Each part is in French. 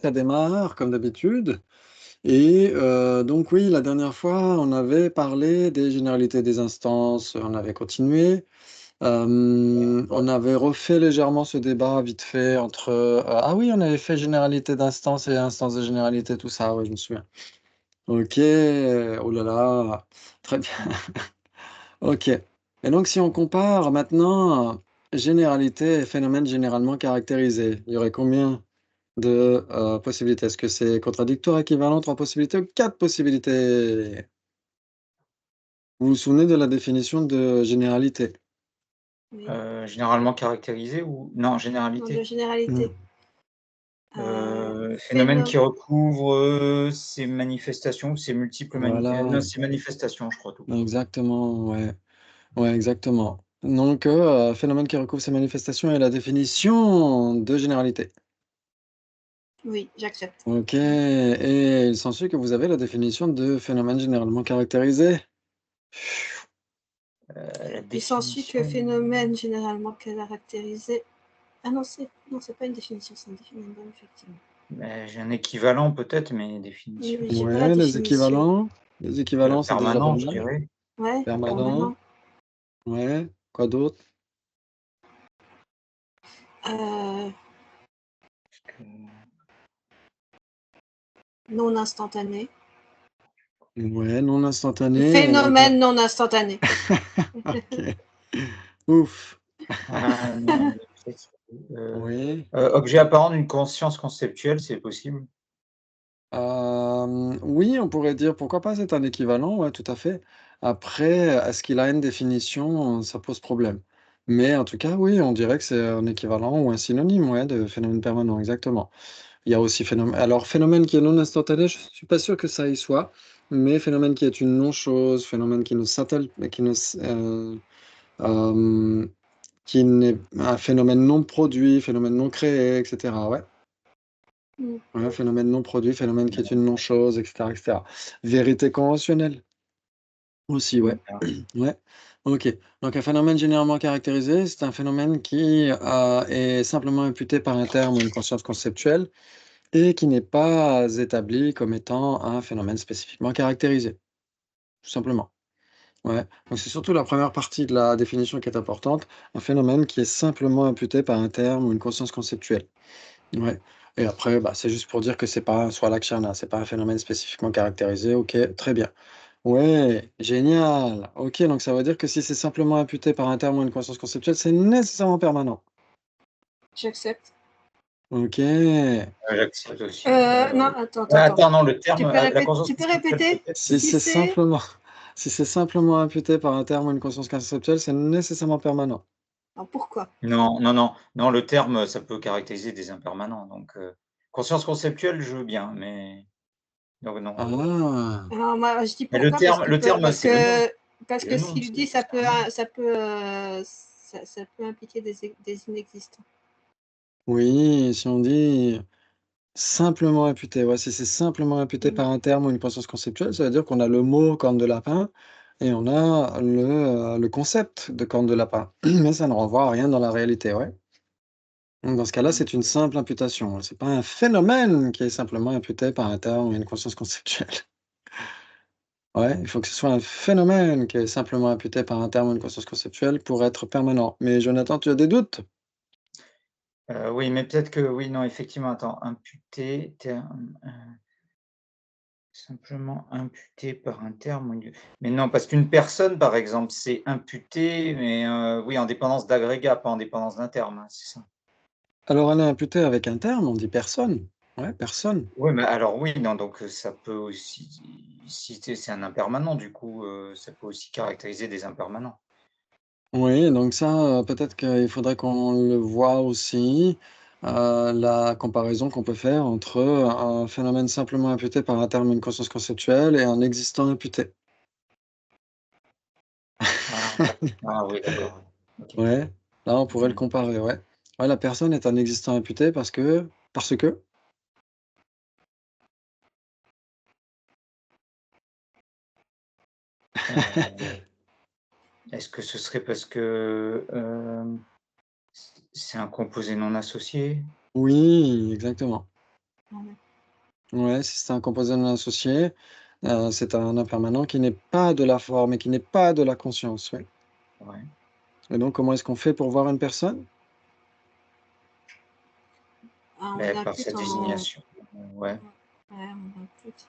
Ça démarre comme d'habitude et donc oui, la dernière fois, on avait parlé des généralités des instances, on avait continué. On avait refait légèrement ce débat vite fait entre, ah oui, on avait fait généralité d'instance et instance de généralité, tout ça, oui, je me souviens. OK, oh là là, très bien. OK, et donc si on compare maintenant, généralité et phénomène généralement caractérisé, il y aurait combien de, possibilités? Est-ce que c'est contradictoire, équivalent, 3 possibilités ou 4 possibilités? Vous vous souvenez de la définition de généralité? Oui, Généralement caractérisé ou non, non, de généralité? Mmh. généralité. Phénomène Phénom qui recouvre, ses manifestations, ses multiples non, Voilà, ses manifestations, je crois tout court. exactement, ouais. Ouais, exactement. Donc, phénomène qui recouvre ses manifestations et la définition de généralité. oui, j'accepte. OK, et il s'ensuit que vous avez la définition de phénomène généralement caractérisé. La Il s'ensuit que définition, phénomène généralement caractérisé ah non, c'est pas une définition, c'est un définition, effectivement. j'ai un équivalent peut-être, mais Oui, définition, mais j'ai pas la Ouais, définition. les équivalents, c'est déjà pas permanent, je mal. dirais. Ouais, Permanent, permanent. ouais, quoi d'autre? Heu, Parce que non instantané. Ouais, non instantané, quoi? Phénomène non instantané. OK. Ouf. ah non, peut-être, Oui. objet apparent d'une conscience conceptuelle, c'est possible? Oui, on pourrait dire pourquoi pas, c'est un équivalent, ouais, tout à fait. Après, est-ce qu'il a une définition? Ça pose problème. Mais en tout cas, oui, on dirait que c'est un équivalent ou un synonyme, ouais, de phénomène permanent, exactement. Il y a aussi phénomène qui est non instantané, je suis pas sûr que ça y soit, mais phénomène qui est une non-chose, phénomène qui ne s'attel qui ne s qui n'est un phénomène non produit, phénomène non créé, et cetera, ouais. Mmh. Ouais, phénomène non produit, phénomène qui est une non-chose, et cetera, et cetera. Vérité conventionnelle aussi, ouais. Mmh. Ouais, OK. Donc un phénomène généralement caractérisé, c'est un phénomène qui, est simplement imputé par un terme ou une conscience conceptuelle et qui n'est pas établi comme étant un phénomène spécifiquement caractérisé, tout simplement. Ouais, donc c'est surtout la première partie de la définition qui est importante, un phénomène qui est simplement imputé par un terme ou une conscience conceptuelle. Ouais, et après, bah, c'est juste pour dire que c'est pas un soi Lakshana, c'est pas un phénomène spécifiquement caractérisé. OK, très bien. Ouais, génial. OK, donc ça veut dire que si c'est simplement imputé par un terme ou une conscience conceptuelle, c'est nécessairement permanent. J'accepte. OK. J'accepte aussi, Non, attends. attends, non, le terme, la conscience Tu peux conceptuelle répéter? peut-être, Si Si c'est c'est simplement si c'est simplement imputé par un terme ou une conscience conceptuelle, c'est nécessairement permanent. alors pourquoi? non, non, non, non, le terme, ça peut caractériser des impermanents, donc conscience conceptuelle, je veux bien, mais donc non. Ah! Alors moi, je dis Mais pourquoi parce qu'il le peut terme, c'est le nom, parce c'est le que nom, s'il dit ça c'est peut un nom. ça peut impliquer des inexistants. Oui, si on dit simplement imputé, ouais, si c'est simplement imputé Mmh. par un terme ou une conscience conceptuelle, ça veut dire qu'on a le mot corne de lapin et on a le concept de corne de lapin, mais ça ne renvoie à rien dans la réalité, ouais. Donc dans ce cas-là, c'est une simple imputation. C'est pas un phénomène qui est simplement imputé par un terme ou une conscience conceptuelle. Ouais, il faut que ce soit un phénomène qui est simplement imputé par un terme ou une conscience conceptuelle pour être permanent. Mais Jonathan, tu as des doutes? Oui, mais peut-être que oui, non, effectivement, attends, imputé, terme, simplement imputé par un terme, mais non, parce qu'une personne, par exemple, c'est imputé, mais oui, en dépendance d'agrégat, pas en dépendance d'un terme, hein, c'est ça? Alors elle est imputée avec un terme, on dit personne. Ouais, personne. Oui, mais alors oui, non, donc ça peut aussi si c'est un impermanent, du coup, ça peut aussi caractériser des impermanents. Oui, donc ça, peut-être qu'il faudrait qu'on le voie aussi, la comparaison qu'on peut faire entre un phénomène simplement imputé par un terme, une conscience conceptuelle et un existant imputé. Ah d'accord. Ah oui, d'accord, oui. OK. Ouais, là, on pourrait le Mmh. comparer, ouais. Ouais, la personne est un existant imputé parce que? Est-ce que ce serait parce que, c'est un composé non associé? Oui, exactement. Ouais. Ouais, si c'est un composé non associé, c'est un impermanent qui n'est pas de la forme et qui n'est pas de la conscience, oui. Ouais. Et donc comment est-ce qu'on fait pour voir une personne? Ah, on Mais par impute cette en désignation. Ouais. ouais, on impute.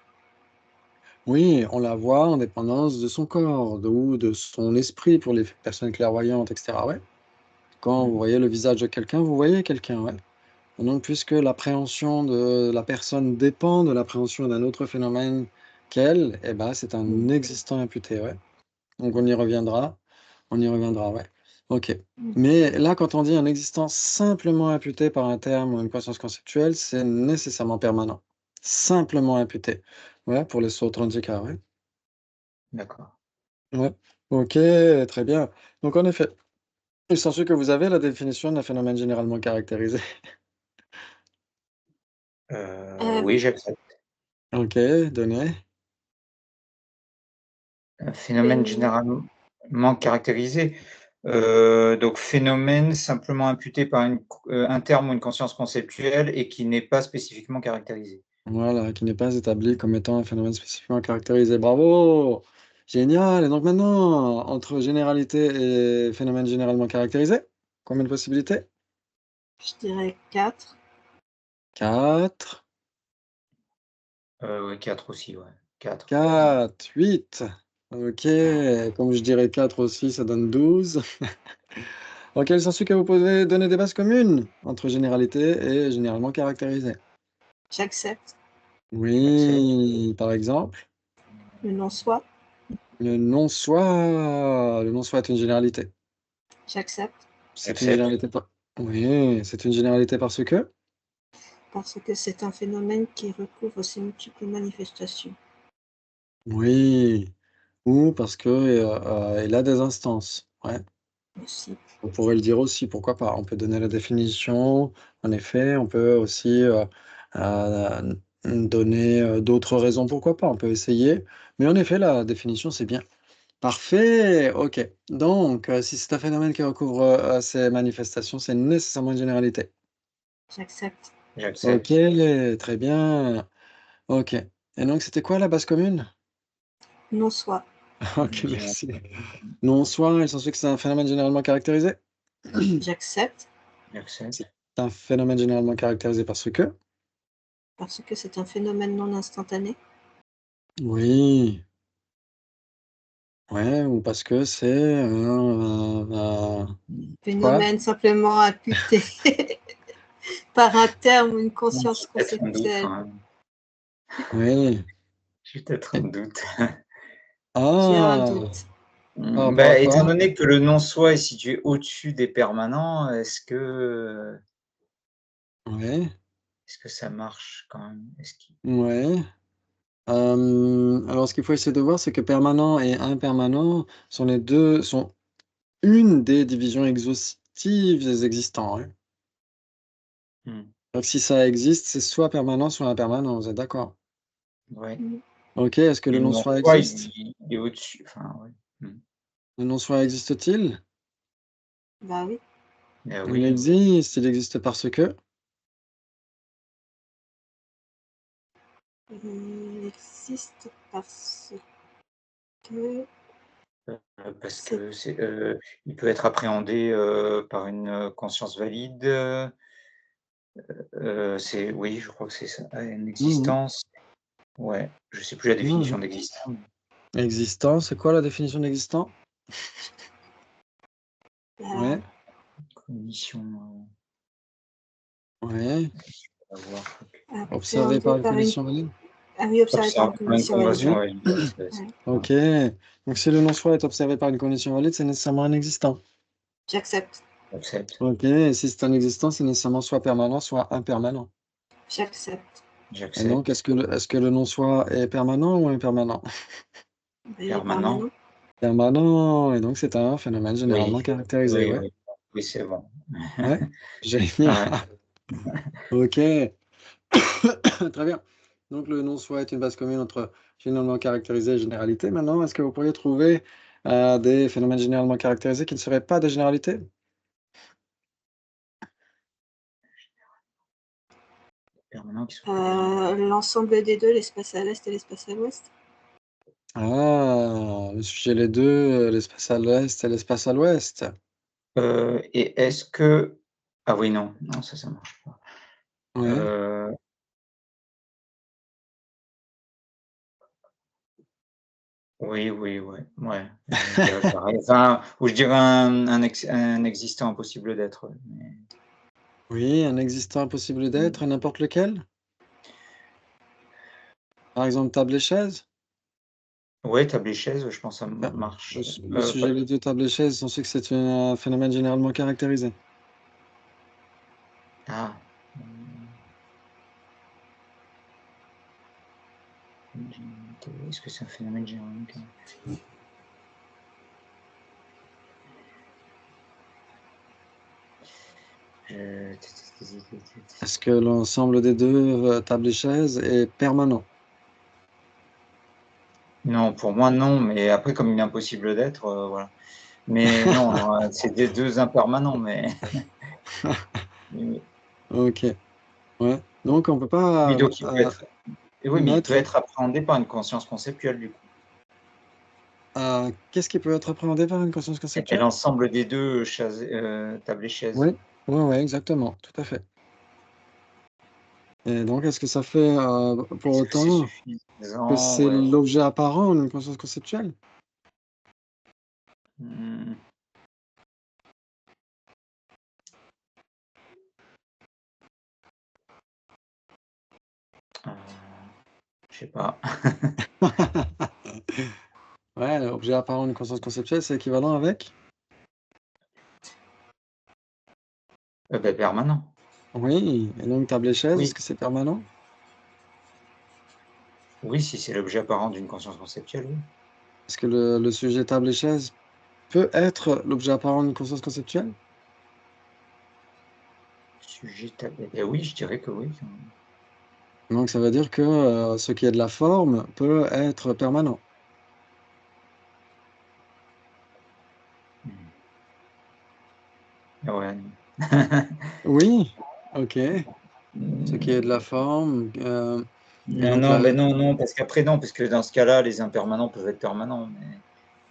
Oui, on la voit en dépendance de son corps, ou de son esprit pour les personnes clairvoyantes, et cetera, ouais. Quand vous Mmh. voyez le visage de quelqu'un, vous voyez quelqu'un, ouais. Et donc puisque l'appréhension de la personne dépend de l'appréhension d'un autre phénomène qu'elle, eh ben, c'est un Mmh. existant imputé, ouais. Donc on y reviendra, ouais. OK. Mmh. Mais là, quand on dit un existant simplement imputé par un terme ou une conscience conceptuelle, c'est nécessairement permanent. Simplement imputé. Ouais, pour les autres handicapts, ouais. D'accord. Ouais. OK, très bien. Donc en effet, il s'ensuit que vous avez la définition d'un phénomène généralement caractérisé. Hem, Oui, j'accepte. OK, donnez. Un phénomène phénomène généralement caractérisé, donc phénomène simplement imputé par un terme ou une conscience conceptuelle et qui n'est pas spécifiquement caractérisé. Voilà, qui n'est pas établi comme étant un phénomène spécifiquement caractérisé. Bravo! Génial! Et donc maintenant, entre généralité et phénomène généralement caractérisé, combien de possibilités? je dirais 4. 4, Ouais, 4 aussi, ouais, 4. 4, 8. OK, comme je dirais 4 aussi, ça donne 12. OK, il s'ensuit que vous pouvez donner des bases communes entre généralité et généralement caractérisé. J'accepte. J'accepte. Oui, par exemple, Le non-soi, le non-soi est une généralité. j'accepte C'est une J'accepte. généralité par oui, c'est une généralité parce que? parce que c'est un phénomène qui recouvre ses multiples manifestations. Oui, ou parce que, il a des instances. Ouais, Aussi. on pourrait le dire aussi, pourquoi pas? On peut donner la définition, en effet, on peut aussi, donner, d'autres raisons, pourquoi pas? On peut essayer, mais en effet, la définition, c'est bien. Parfait, OK. Donc, si c'est un phénomène qui recouvre, ces manifestations, c'est nécessairement une généralité. J'accepte. OK, J'accepte. très bien. OK, et donc c'était quoi la base commune? Non-soi, OK, Généralement, merci. Non-soi, il s'ensuit que c'est un phénomène généralement caractérisé? j'accepte C'est j'accepte. un phénomène généralement caractérisé parce que? parce que c'est un phénomène non instantané. Oui, ouais, ou parce que c'est un quoi? Phénomène simplement imputé par un terme ou une Bon, conscience j'ai peut-être un doute conceptuelle. quand même. Oui. J'ai peut-être un Et doute. J'ai un ah! doute. Par rapport à Bah, étant quoi? donné que le non-soi est situé au-dessus des permanents, Ouais, est-ce que ça marche quand même? Est-ce qu'il ouais. Alors ce qu'il faut essayer de voir, c'est que permanent et impermanent sont une des divisions exhaustives des existants, hein. mmh, Donc si ça existe, c'est soit permanent, soit impermanent, vous êtes d'accord? ouais, Mmh. OK, est-ce que mais le le non-soi non-soi, existe? il est au-dessus, enfin, ouais. Le non-soi existe-t-il? Bah oui, Oui, Il existe parce que? il existe parce que parce c'est que il peut être appréhendé, par une, conscience valide, c'est oui, je crois que c'est ça. Ah, une Mmh mh. existence, ouais, je sais plus la Mmh définition mh. d'existant. Existant, c'est quoi la définition d'existant? la Ouais, Cognition, ouais. à voir. Observé par appréhendée une par une condition valide? observée par une Par une condition convention validée. Oui. valide, ouais, c'est Ouais, ça. OK. Donc si le non-soi est observé par une condition valide, c'est nécessairement un existant. j'accepte, J'accepte, OK, et si c'est un existant, c'est nécessairement soit permanent, soit impermanent. j'accepte. Et donc j'accepte. est-ce que le non-soi est permanent ou impermanent? Bah, il est Permanent? permanent. Permanent, et donc c'est un phénomène Oui, généralement caractérisé, oui, ouais. oui. Oui, c'est bon. Ouais, génial. Ouais. OK. Très bien. Donc le non-soi est une base commune entre généralement caractérisé et généralité. Maintenant, est-ce que vous pourriez trouver, des phénomènes généralement caractérisés qui ne seraient pas des généralités? permanent qui soit L'ensemble des deux, l'espace à l'est et l'espace à l'ouest. Ah, le sujet les 2, l'espace à l'est et l'espace à l'ouest. Et est-ce que ah oui, non, non, ça marche pas. Ouais. Oui, oui, ouais, je dirais pareil. Enfin, ou je dirais un existant impossible d'être, ouais, mais Oui, un existant impossible d'être, n'importe lequel? Par exemple, table et chaise? ouais, table et chaise, je pense que ça Ah, marche. le sujet Pas les 2 table et chaise, on sait que c'est un phénomène généralement caractérisé. ah, mmh, une généralité, est-ce que c'est un phénomène généralement caractérisé? Je Est-ce que l'ensemble des 2, table et chaise est permanent? Non, pour moi, non, mais après comme il est impossible d'être, voilà. Mais non, non, c'est des 2 impermanents, mais mais OK, ouais. Donc on peut oui, pas, donc il peut être et oui, mais il peut mettre être appréhendé par une conscience conceptuelle, du coup. qu'est-ce qui peut être appréhendé par une conscience Et conceptuelle? l'ensemble des 2 chaises, table et chaise. Oui, ouais, ouais, exactement, tout à fait. Et donc est-ce que ça fait, pour Est-ce que c'est autant que suffisant? c'est Ouais. l'objet apparent d'une conscience conceptuelle? Mmh. Heu, je sais pas. Ouais, l'objet apparent d'une conscience conceptuelle, c'est équivalent avec? Permanent. Oui, et donc table et chaise, est-ce Oui, que c'est permanent? oui, si c'est l'objet apparent d'une conscience conceptuelle, oui. Est-ce que le sujet table et chaise peut être l'objet apparent d'une conscience conceptuelle? Sujet table et oui, je dirais que oui, quand même. Donc ça veut dire que, ce qui est de la forme peut être permanent? Mmh. Ouais, non. Oui, OK. Ce qui est de la Mmh, forme, et non, donc non, là mais non, non, parce qu'après non, parce que dans ce cas-là, les impermanents peuvent être permanents, mais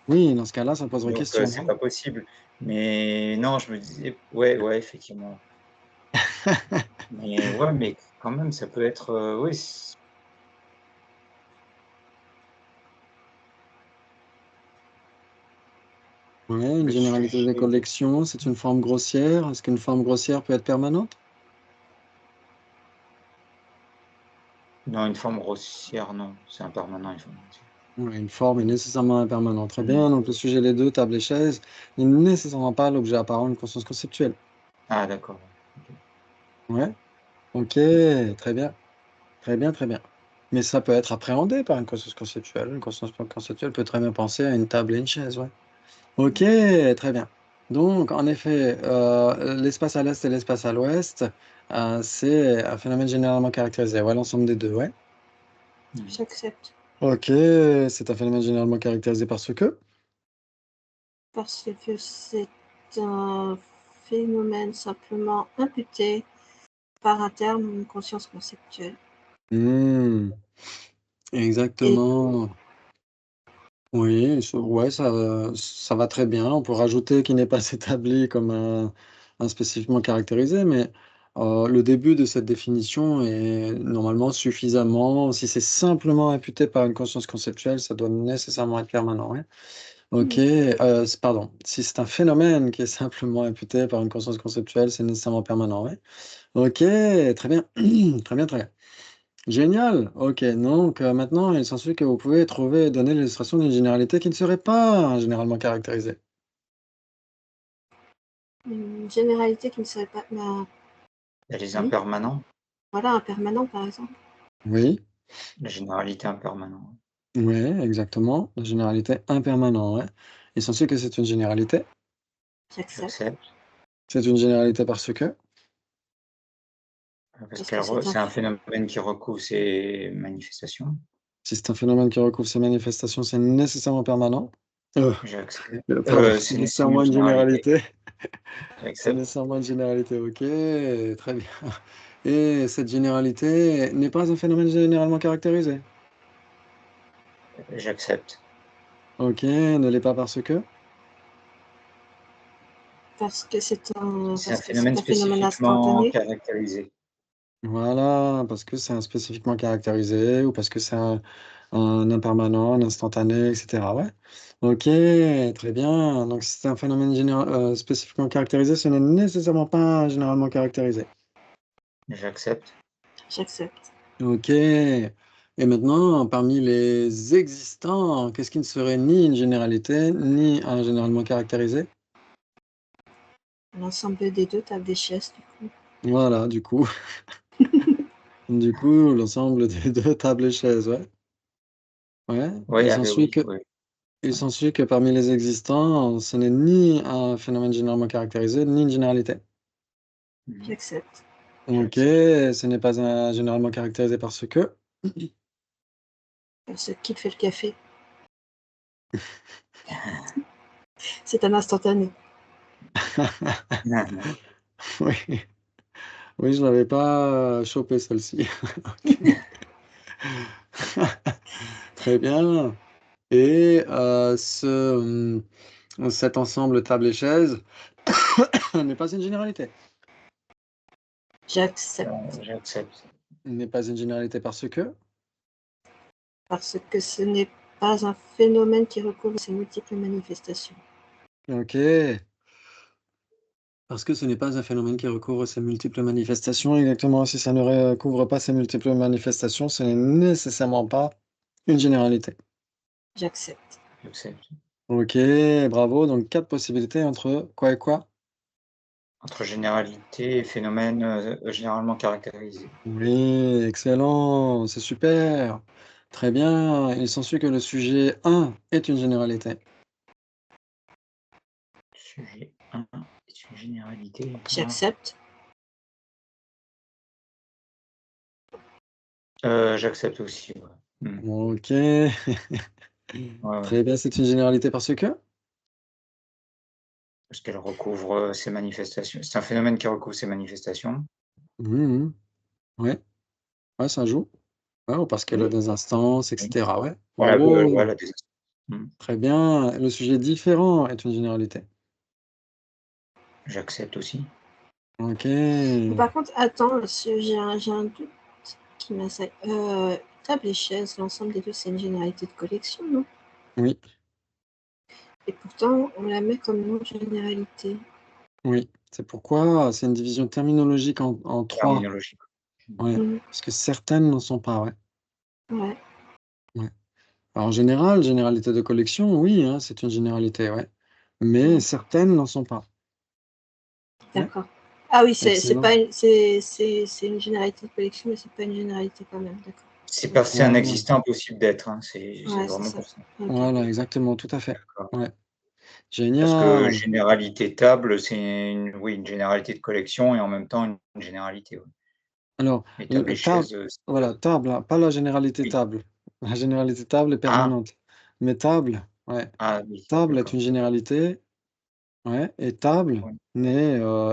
oui, dans ce cas-là, ça poserait donc question, c'est non? pas possible. Mais non, je me disais ouais, ouais, effectivement. Mais ouais, mais quand même, ça peut être, oui, Ouais, une le généralité des sujet collections, c'est une forme grossière. Est-ce qu'une forme grossière peut être permanente? non, une forme grossière, non, c'est impermanent, une forme grossière. Oui, une forme est nécessairement impermanente. Très Mmh. bien, donc le sujet les 2 table et chaise, n'est nécessairement pas l'objet apparent d'une conscience conceptuelle. Ah d'accord, ouais, OK. Ouais, OK, très bien, très bien, très bien. Mais ça peut être appréhendé par une conscience conceptuelle. Une conscience conceptuelle peut très bien penser à une table et une chaise, ouais. OK, très bien. Donc en effet, l'espace à l'est et l'espace à l'ouest, c'est un phénomène généralement caractérisé. Ouais, l'ensemble des 2, ouais. Mmh. J'accepte. OK, c'est un phénomène généralement caractérisé par ce que? Parce que c'est un phénomène simplement imputé par un terme ou une conscience conceptuelle. Mmh, Et exactement. Oui, ouais, ça va très bien. On peut rajouter qu'il n'est pas établi comme un spécifiquement caractérisé, mais le début de cette définition est normalement suffisamment si c'est simplement imputé par une conscience conceptuelle, ça doit nécessairement être permanent, ouais. OK, mmh, pardon, si c'est un phénomène qui est simplement imputé par une conscience conceptuelle, c'est nécessairement permanent, ouais. OK, très bien. Très bien, très bien. Génial! OK, donc maintenant, il s'ensuit que vous pouvez trouver et donner l'illustration d'une généralité qui ne serait pas généralement caractérisée. une généralité qui ne serait pas Les oui, impermanents, voilà, un permanent, par exemple. Oui, la généralité impermanent, ouais, exactement, la généralité impermanent, ouais. Il s'ensuit que c'est une généralité. J'accepte, j'accepte, C'est une généralité parce que parce parce qu'elle que c'est un c'est un f phénomène qui recouvre ses manifestations. si c'est un phénomène qui recouvre ses manifestations, c'est nécessairement permanent. J'accepte, Pardon, c'est c'est nécessairement nécessairement une une généralité. généralité. C'est J'accepte. nécessairement une généralité, OK, très bien. Et cette généralité n'est pas un phénomène généralement caractérisé. J'accepte. Ok, ne l'est pas parce que. Parce que c'est un phénomène spécifiquement instantané. caractérisé. Voilà, parce que c'est un spécifiquement caractérisé ou parce que c'est un impermanent, un instantané, etc. Ouais. Ok, très bien. Donc, si c'est un phénomène spécifiquement caractérisé, ce n'est nécessairement pas généralement caractérisé. J'accepte. J'accepte. Ok. Et maintenant, parmi les existants, qu'est-ce qui ne serait ni une généralité, ni un généralement caractérisé? L'ensemble des deux tables des chaises, du coup. Voilà, du coup. Du coup, l'ensemble des deux tables et chaises, ouais. Ouais. Oui, Il ah beh, s'ensuit oui, que oui. Il s'ensuit que parmi les existants, ce n'est ni un phénomène généralement caractérisé, ni une généralité. Mmh. J'accepte. Ok, ce n'est pas un généralement caractérisé parce que. Ce qui fait le café. C'est un instantané. Oui, oui, je l'avais pas chopé celle-ci. Très bien. Et cet ensemble table et chaise n'est pas une généralité. J'accepte. J'accepte. N'est pas une généralité parce que. Parce que ce n'est pas un phénomène qui recouvre ses multiples manifestations. Ok. Parce que ce n'est pas un phénomène qui recouvre ses multiples manifestations. Exactement, si ça ne recouvre pas ces multiples manifestations, ce n'est nécessairement pas une généralité. J'accepte. J'accepte. Ok, bravo. Donc, 4 possibilités entre quoi et quoi? Entre généralité et phénomène, généralement caractérisé. Oui, excellent, c'est super. Très bien. Il s'ensuit que le sujet 1 est une généralité. Sujet 1 est une généralité. J'accepte. J'accepte aussi, ouais. Mmh. Ok. Ouais, ouais. Très bien, c'est une généralité parce que? Parce qu'elle recouvre, ses manifestations. C'est un phénomène qui recouvre ses manifestations. Mhm. Ouais, ouais, ça joue. Ouais, ou parce qu'elle a Oui. des instances, Oui. etc. Ouais, Voilà, bravo. voilà des mmh. Très bien. Le sujet différent est une généralité. J'accepte aussi. OK. Par contre, attends, j'ai un doute qui m'assaille. Table et chaise, l'ensemble des deux, c'est une généralité de collection, non? Oui, Et pourtant, on la met comme non-généralité. oui. C'est pourquoi c'est une division terminologique en 3. Terminologique. Mmh. Ouais, Mmh. parce que certaines n'en sont pas, ouais. Ouais. Ouais. Alors en général, généralité de collection, oui, hein, c'est une généralité, ouais. Mais Ouais. certaines n'en sont pas. Ouais, D'accord. Ah oui, c'est excellent. pas une, c'est une généralité de collection, mais c'est pas une généralité quand même, d'accord. C'est un Voilà, existant impossible d'être, hein, c'est Ouais, c'est vraiment ça. pour ça. OK. voilà, exactement, tout à fait. D'accord. Ouais, Parce que génial. généralité table, c'est une oui, une généralité de collection et en même temps une généralité, ouais. Alors, Mais table et table, chaise, c'est voilà, table, hein, pas la généralité oui. table. La généralité table est Ah! permanente. Mais table, ouais, Ah oui, table est d'accord. une généralité, ouais, et table Oui,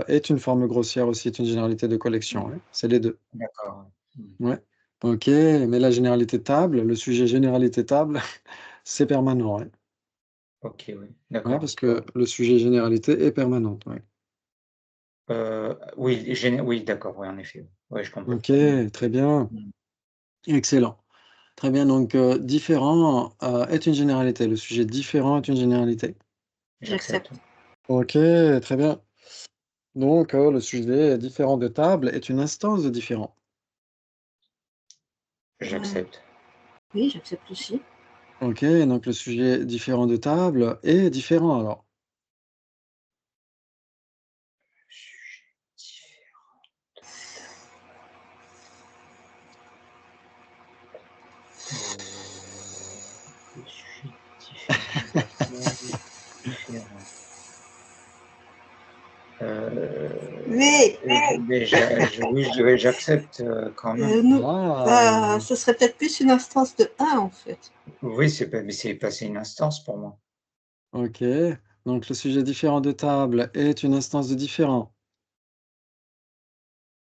est une forme grossière aussi, est une généralité de collection, ouais, c'est les deux. d'accord, ouais. Mmh. Ouais. OK, mais la généralité table, le sujet généralité table, c'est permanent, ouais. OK, oui, Ouais, d'accord. parce que le sujet généralité est permanente, ouais. Oui, oui, d'accord, oui, en effet. Ouais, je comprends. OK, Mmh. très bien, Mmh. excellent. Très bien, donc différent, est une généralité. Le sujet différent est une généralité. J'accepte. J'accepte. OK, très bien. Donc le sujet différent de table est une instance de différent. J'accepte. Oui, j'accepte aussi. OK, donc le sujet différent de table est différent alors. Sujet différent de le sujet différent de table, différent. Mais Oui, je dirais j'accepte, quand même. nous, Ah! ce serait peut-être plus une instance de 1 en fait. Oui, c'est passé une instance pour moi. OK, donc le sujet différent de table est une instance de différent.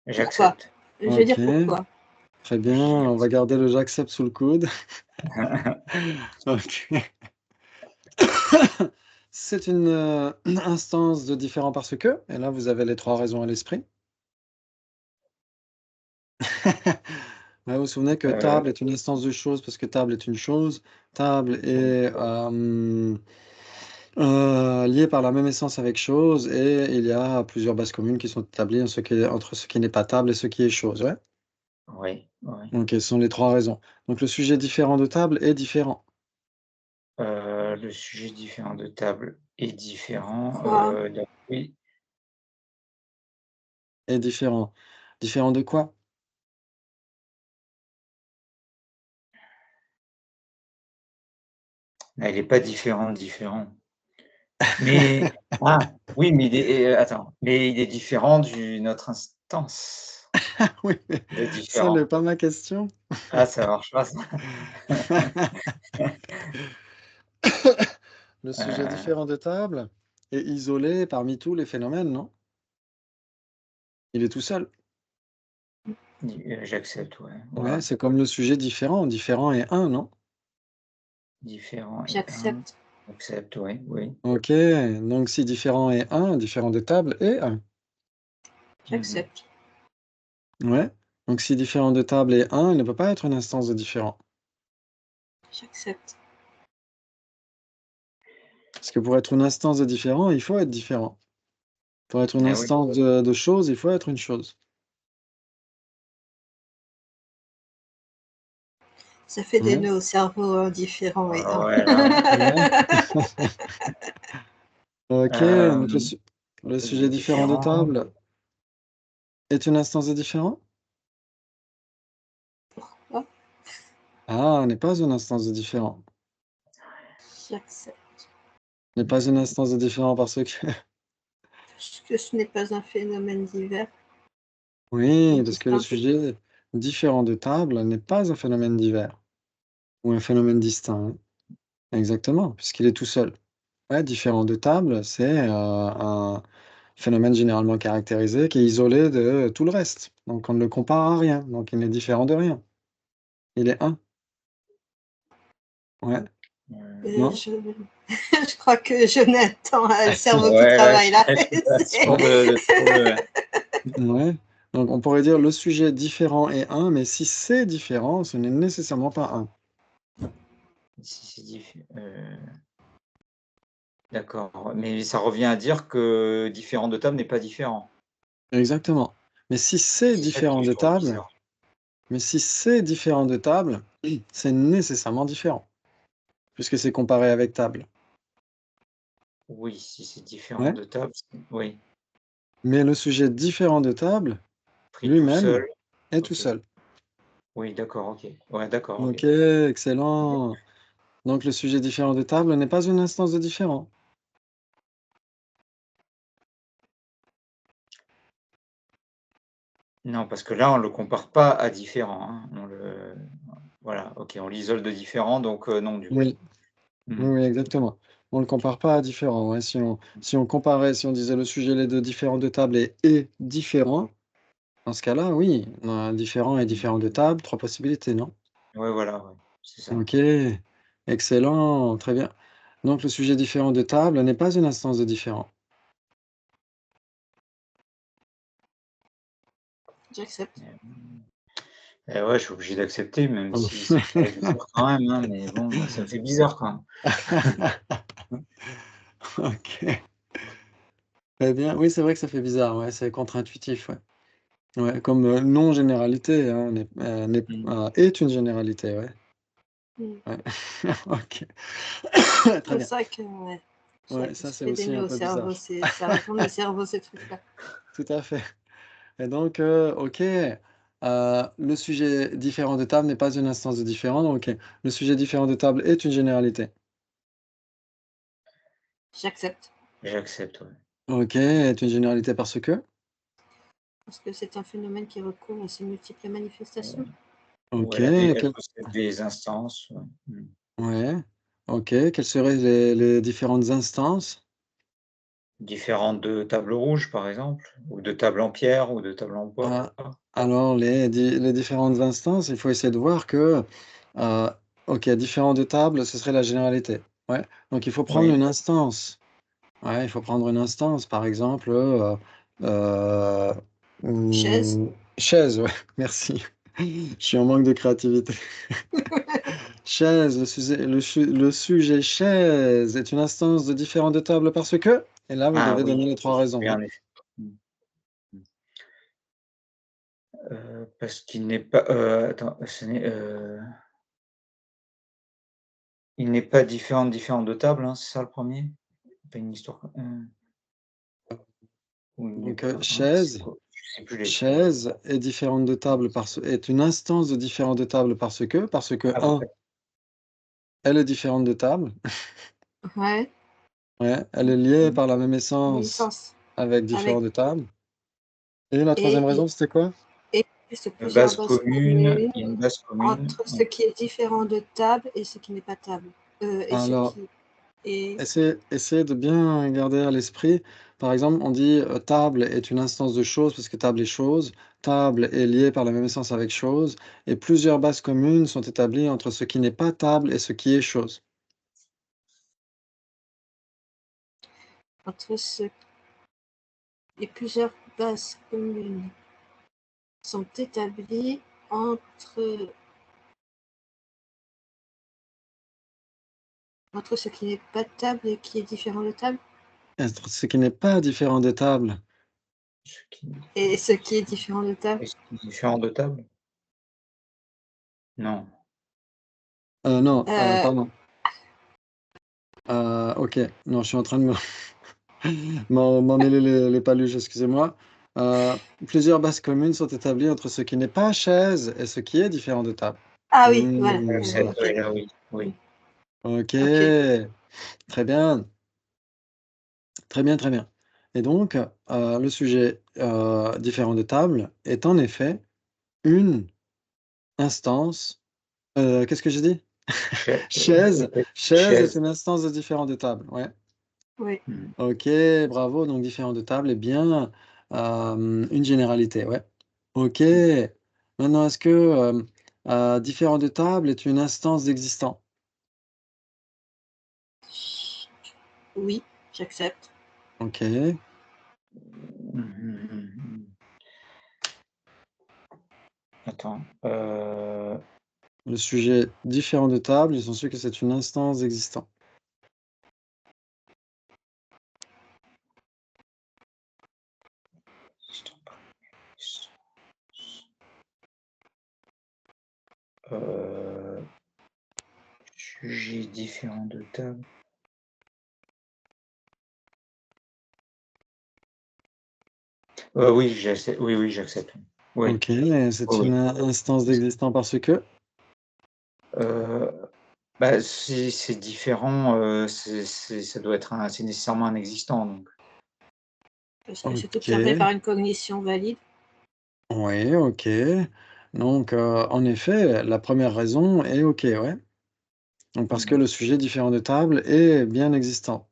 Pourquoi? J'accepte. Je vais dire OK, pourquoi. très bien, on va garder le «j'accepte» sous le coude. OK. C'est une, instance de différent parce que et là, vous avez les 3 raisons à l'esprit. Ouais, vous vous souvenez que Heu, table est une instance de chose parce que table est une chose. Table oui, est, liée par la même essence avec chose et il y a plusieurs bases communes qui sont établies en ce qui est entre ce qui n'est pas table et ce qui est chose, ouais? oui, oui. Donc, ce sont les 3 raisons. Donc le sujet différent de table est différent. Le sujet différent de table est différent, Quoi? donc oui, Est différent. Différent de quoi? elle est pas différent de différent. Mais oui, mais attends, mais il est différent d'une autre instance. Ah oui, mais Il est ça n'est différent. pas ma question. Ça marche pas ça. Le sujet Heu, différent de table est isolé parmi tous les phénomènes, non? Il est tout seul. j'accepte, ouais, Ouais, ouais. c'est comme le sujet différent. Différent est un, non? Différent et un, J'accepte. j'accepte, oui, oui. OK, donc si différent est un, différent de table est un. Mmh. J'accepte. Ouais, donc si différent de table est un, il ne peut pas être une instance de différent. J'accepte. Parce que pour être une instance de différent, il faut être différent. Pour être une Ah oui. instance de chose, il faut être une chose. Ça fait des Ouais, nœuds au cerveau, différent et un. Ouais, là, ouais. OK, donc hem, le il est sujet différent de différent. table est une instance de différent? Oh, Ah, n'est pas une instance de différent. j'accepte. N'est pas une instance de différent parce que Parce que ce n'est pas un phénomène divers ou oui, parce que le distinct. sujet différent de table n'est pas un phénomène divers ou un phénomène distinct, hein. Exactement, puisqu'il est tout seul. Ouais, différent de table, c'est, un phénomène généralement caractérisé qui est isolé de tout le reste. Donc on ne le compare à rien, donc il n'est différent de rien. Il est un. Ouais, non? Je je crois que Jonathan a le cerveau qui Ouais, travaille là. je suis pas sûr C'est de trop. Ouais, donc on pourrait dire le sujet différent est un, mais si c'est différent, ce n'est nécessairement pas un. Si c'est d'accord, mais ça revient à dire que différent de table n'est pas différent. Exactement. Mais si c'est C'est ça que différent je de trouve table bizarre. mais si c'est différent de table, c'est nécessairement différent, puisque c'est comparé avec table. Oui, si c'est différent Ouais, de table, oui, mais le sujet différent de table, pris tout lui-même, seul, est tout OK. seul. Oui, d'accord, OK. Ouais, d'accord, OK. OK, excellent. Donc le sujet différent de table n'est pas une instance de différent. Non, parce que là, on le compare pas à différent, hein. Voilà, OK, on l'isole de différent, donc non, du coup. Oui, Mmh. oui, oui, exactement. On ne le compare pas à différent, ouais. Si on comparait, si on disait le sujet les 2 différent de table est différent, dans ce cas-là, oui, différent et Mmh. différent de table, 3 possibilités, non? Ouais, voilà, ouais, c'est ça. OK, excellent, très bien. Donc le sujet différent de table n'est pas une instance de différent. J'accepte. Hem Et ouais, je suis obligé d'accepter, même si ça me paraît bizarre quand même, hein, mais bon, ça me fait bizarre quand même. OK. Très bien. Oui, c'est vrai que ça fait bizarre, ouais, c'est contre-intuitif, ouais. Ouais, comme, non-généralité, hein, Mmh. est une généralité, ouais. Mmh. Ouais. OK. Très C'est bien. ça que ouais, Ouais, ça ça, c'est fait des aussi un nœuds au peu bizarre. cerveau, ça retourne le cerveau ces trucs-là. Tout à fait. Et donc, OK, le sujet différent de table n'est pas une instance de différent, OK. Le sujet différent de table est une généralité. J'accepte, J'accepte, ouais. OK, est une généralité parce que? parce que c'est un phénomène qui recourt à ses multiples manifestations. OK, Ouais, elle quel possède des instances, ouais. Mmh. ouais, OK, quelles seraient les différentes instances? Différentes de table rouge, par exemple, ou de table en pierre, ou de table en bois. Alors les différentes instances, il faut essayer de voir que, heu, OK, différents de table, ce serait la généralité. Ouais, donc il faut prendre Oui. une instance. Ouais, il faut prendre une instance, par exemple, heu, Chaise. chaise, ouais, merci. Je suis en manque de créativité. Chaise, le sujet chaise est une instance de différent de table parce que et là, vous Ah devez oui, donner les 3 raisons, oui, ouais. en effet. Mmh. Mmh. Parce qu'il n'est pas, attends, ce n'est, il n'est pas différent de table, hein, c'est ça le premier. Pas une histoire ou il n'est Donc, pas, c'est chaise quoi? Je sais plus les chaise est différente de table est une instance de différent de table parce que ah 1, elle est différente de table. Ouais. Ouais, elle est liée mmh, par la même essence Licence. avec Avec différent de table. Et la troisième et raison, c'était quoi? et juste plusieurs base bases commune, communes il y a une base commune, entre ce qui est différent de table et ce qui n'est pas table. Et ce Alors, qui est essayez de bien garder à l'esprit, par exemple, on dit, table est une instance de chose parce que table est chose, table est liée par la même essence avec chose et plusieurs bases communes sont établies entre ce qui n'est pas table et ce qui est chose. entre ce et plusieurs bases communes sont établies entre ce qui n'est pas table et qui est différent de table Entre ce qui n'est pas différent des tables. ce qui et ce qui est différent de table? est-ce qu'il est différent de table? Non. Non, Heu, pardon. OK, non, je suis en train de me m'emmêler les paluches, excusez-moi. Plusieurs bases communes sont établies entre ce qui n'est pas chaise et ce qui est différent de table. ah oui, voilà, Mmh. OK. Oui, là, oui, Mmh. oui. OK, OK. très bien, très bien, très bien. Et donc, le sujet, différent de table est en effet une instance, qu'est-ce que j'ai dit? Chai Chaise est chaise. une instance de différent de table, ouais. Oui. Mmh. OK, bravo, donc différent de table est bien, une généralité, ouais. OK. Mmh. Maintenant est-ce que, différent de table est une instance d'existant? Oui, j'accepte. OK. Mmh mh, mmh mh. Attends, Le sujet différent de table, ils ont su que c'est une instance d'existant. heu, sujet différent de table. Oui, oui, j'accepte. Oui, OK, c'est oui, une oui. instance d'existant parce que? Heu, bah, si c'est différent, ça doit être c'est nécessairement un existant donc. Parce que c'est observé par OK. une cognition valide. Oui, OK. Donc, en effet, la première raison est OK, ouais. Donc parce que Mmh. le sujet différent de table est bien existant.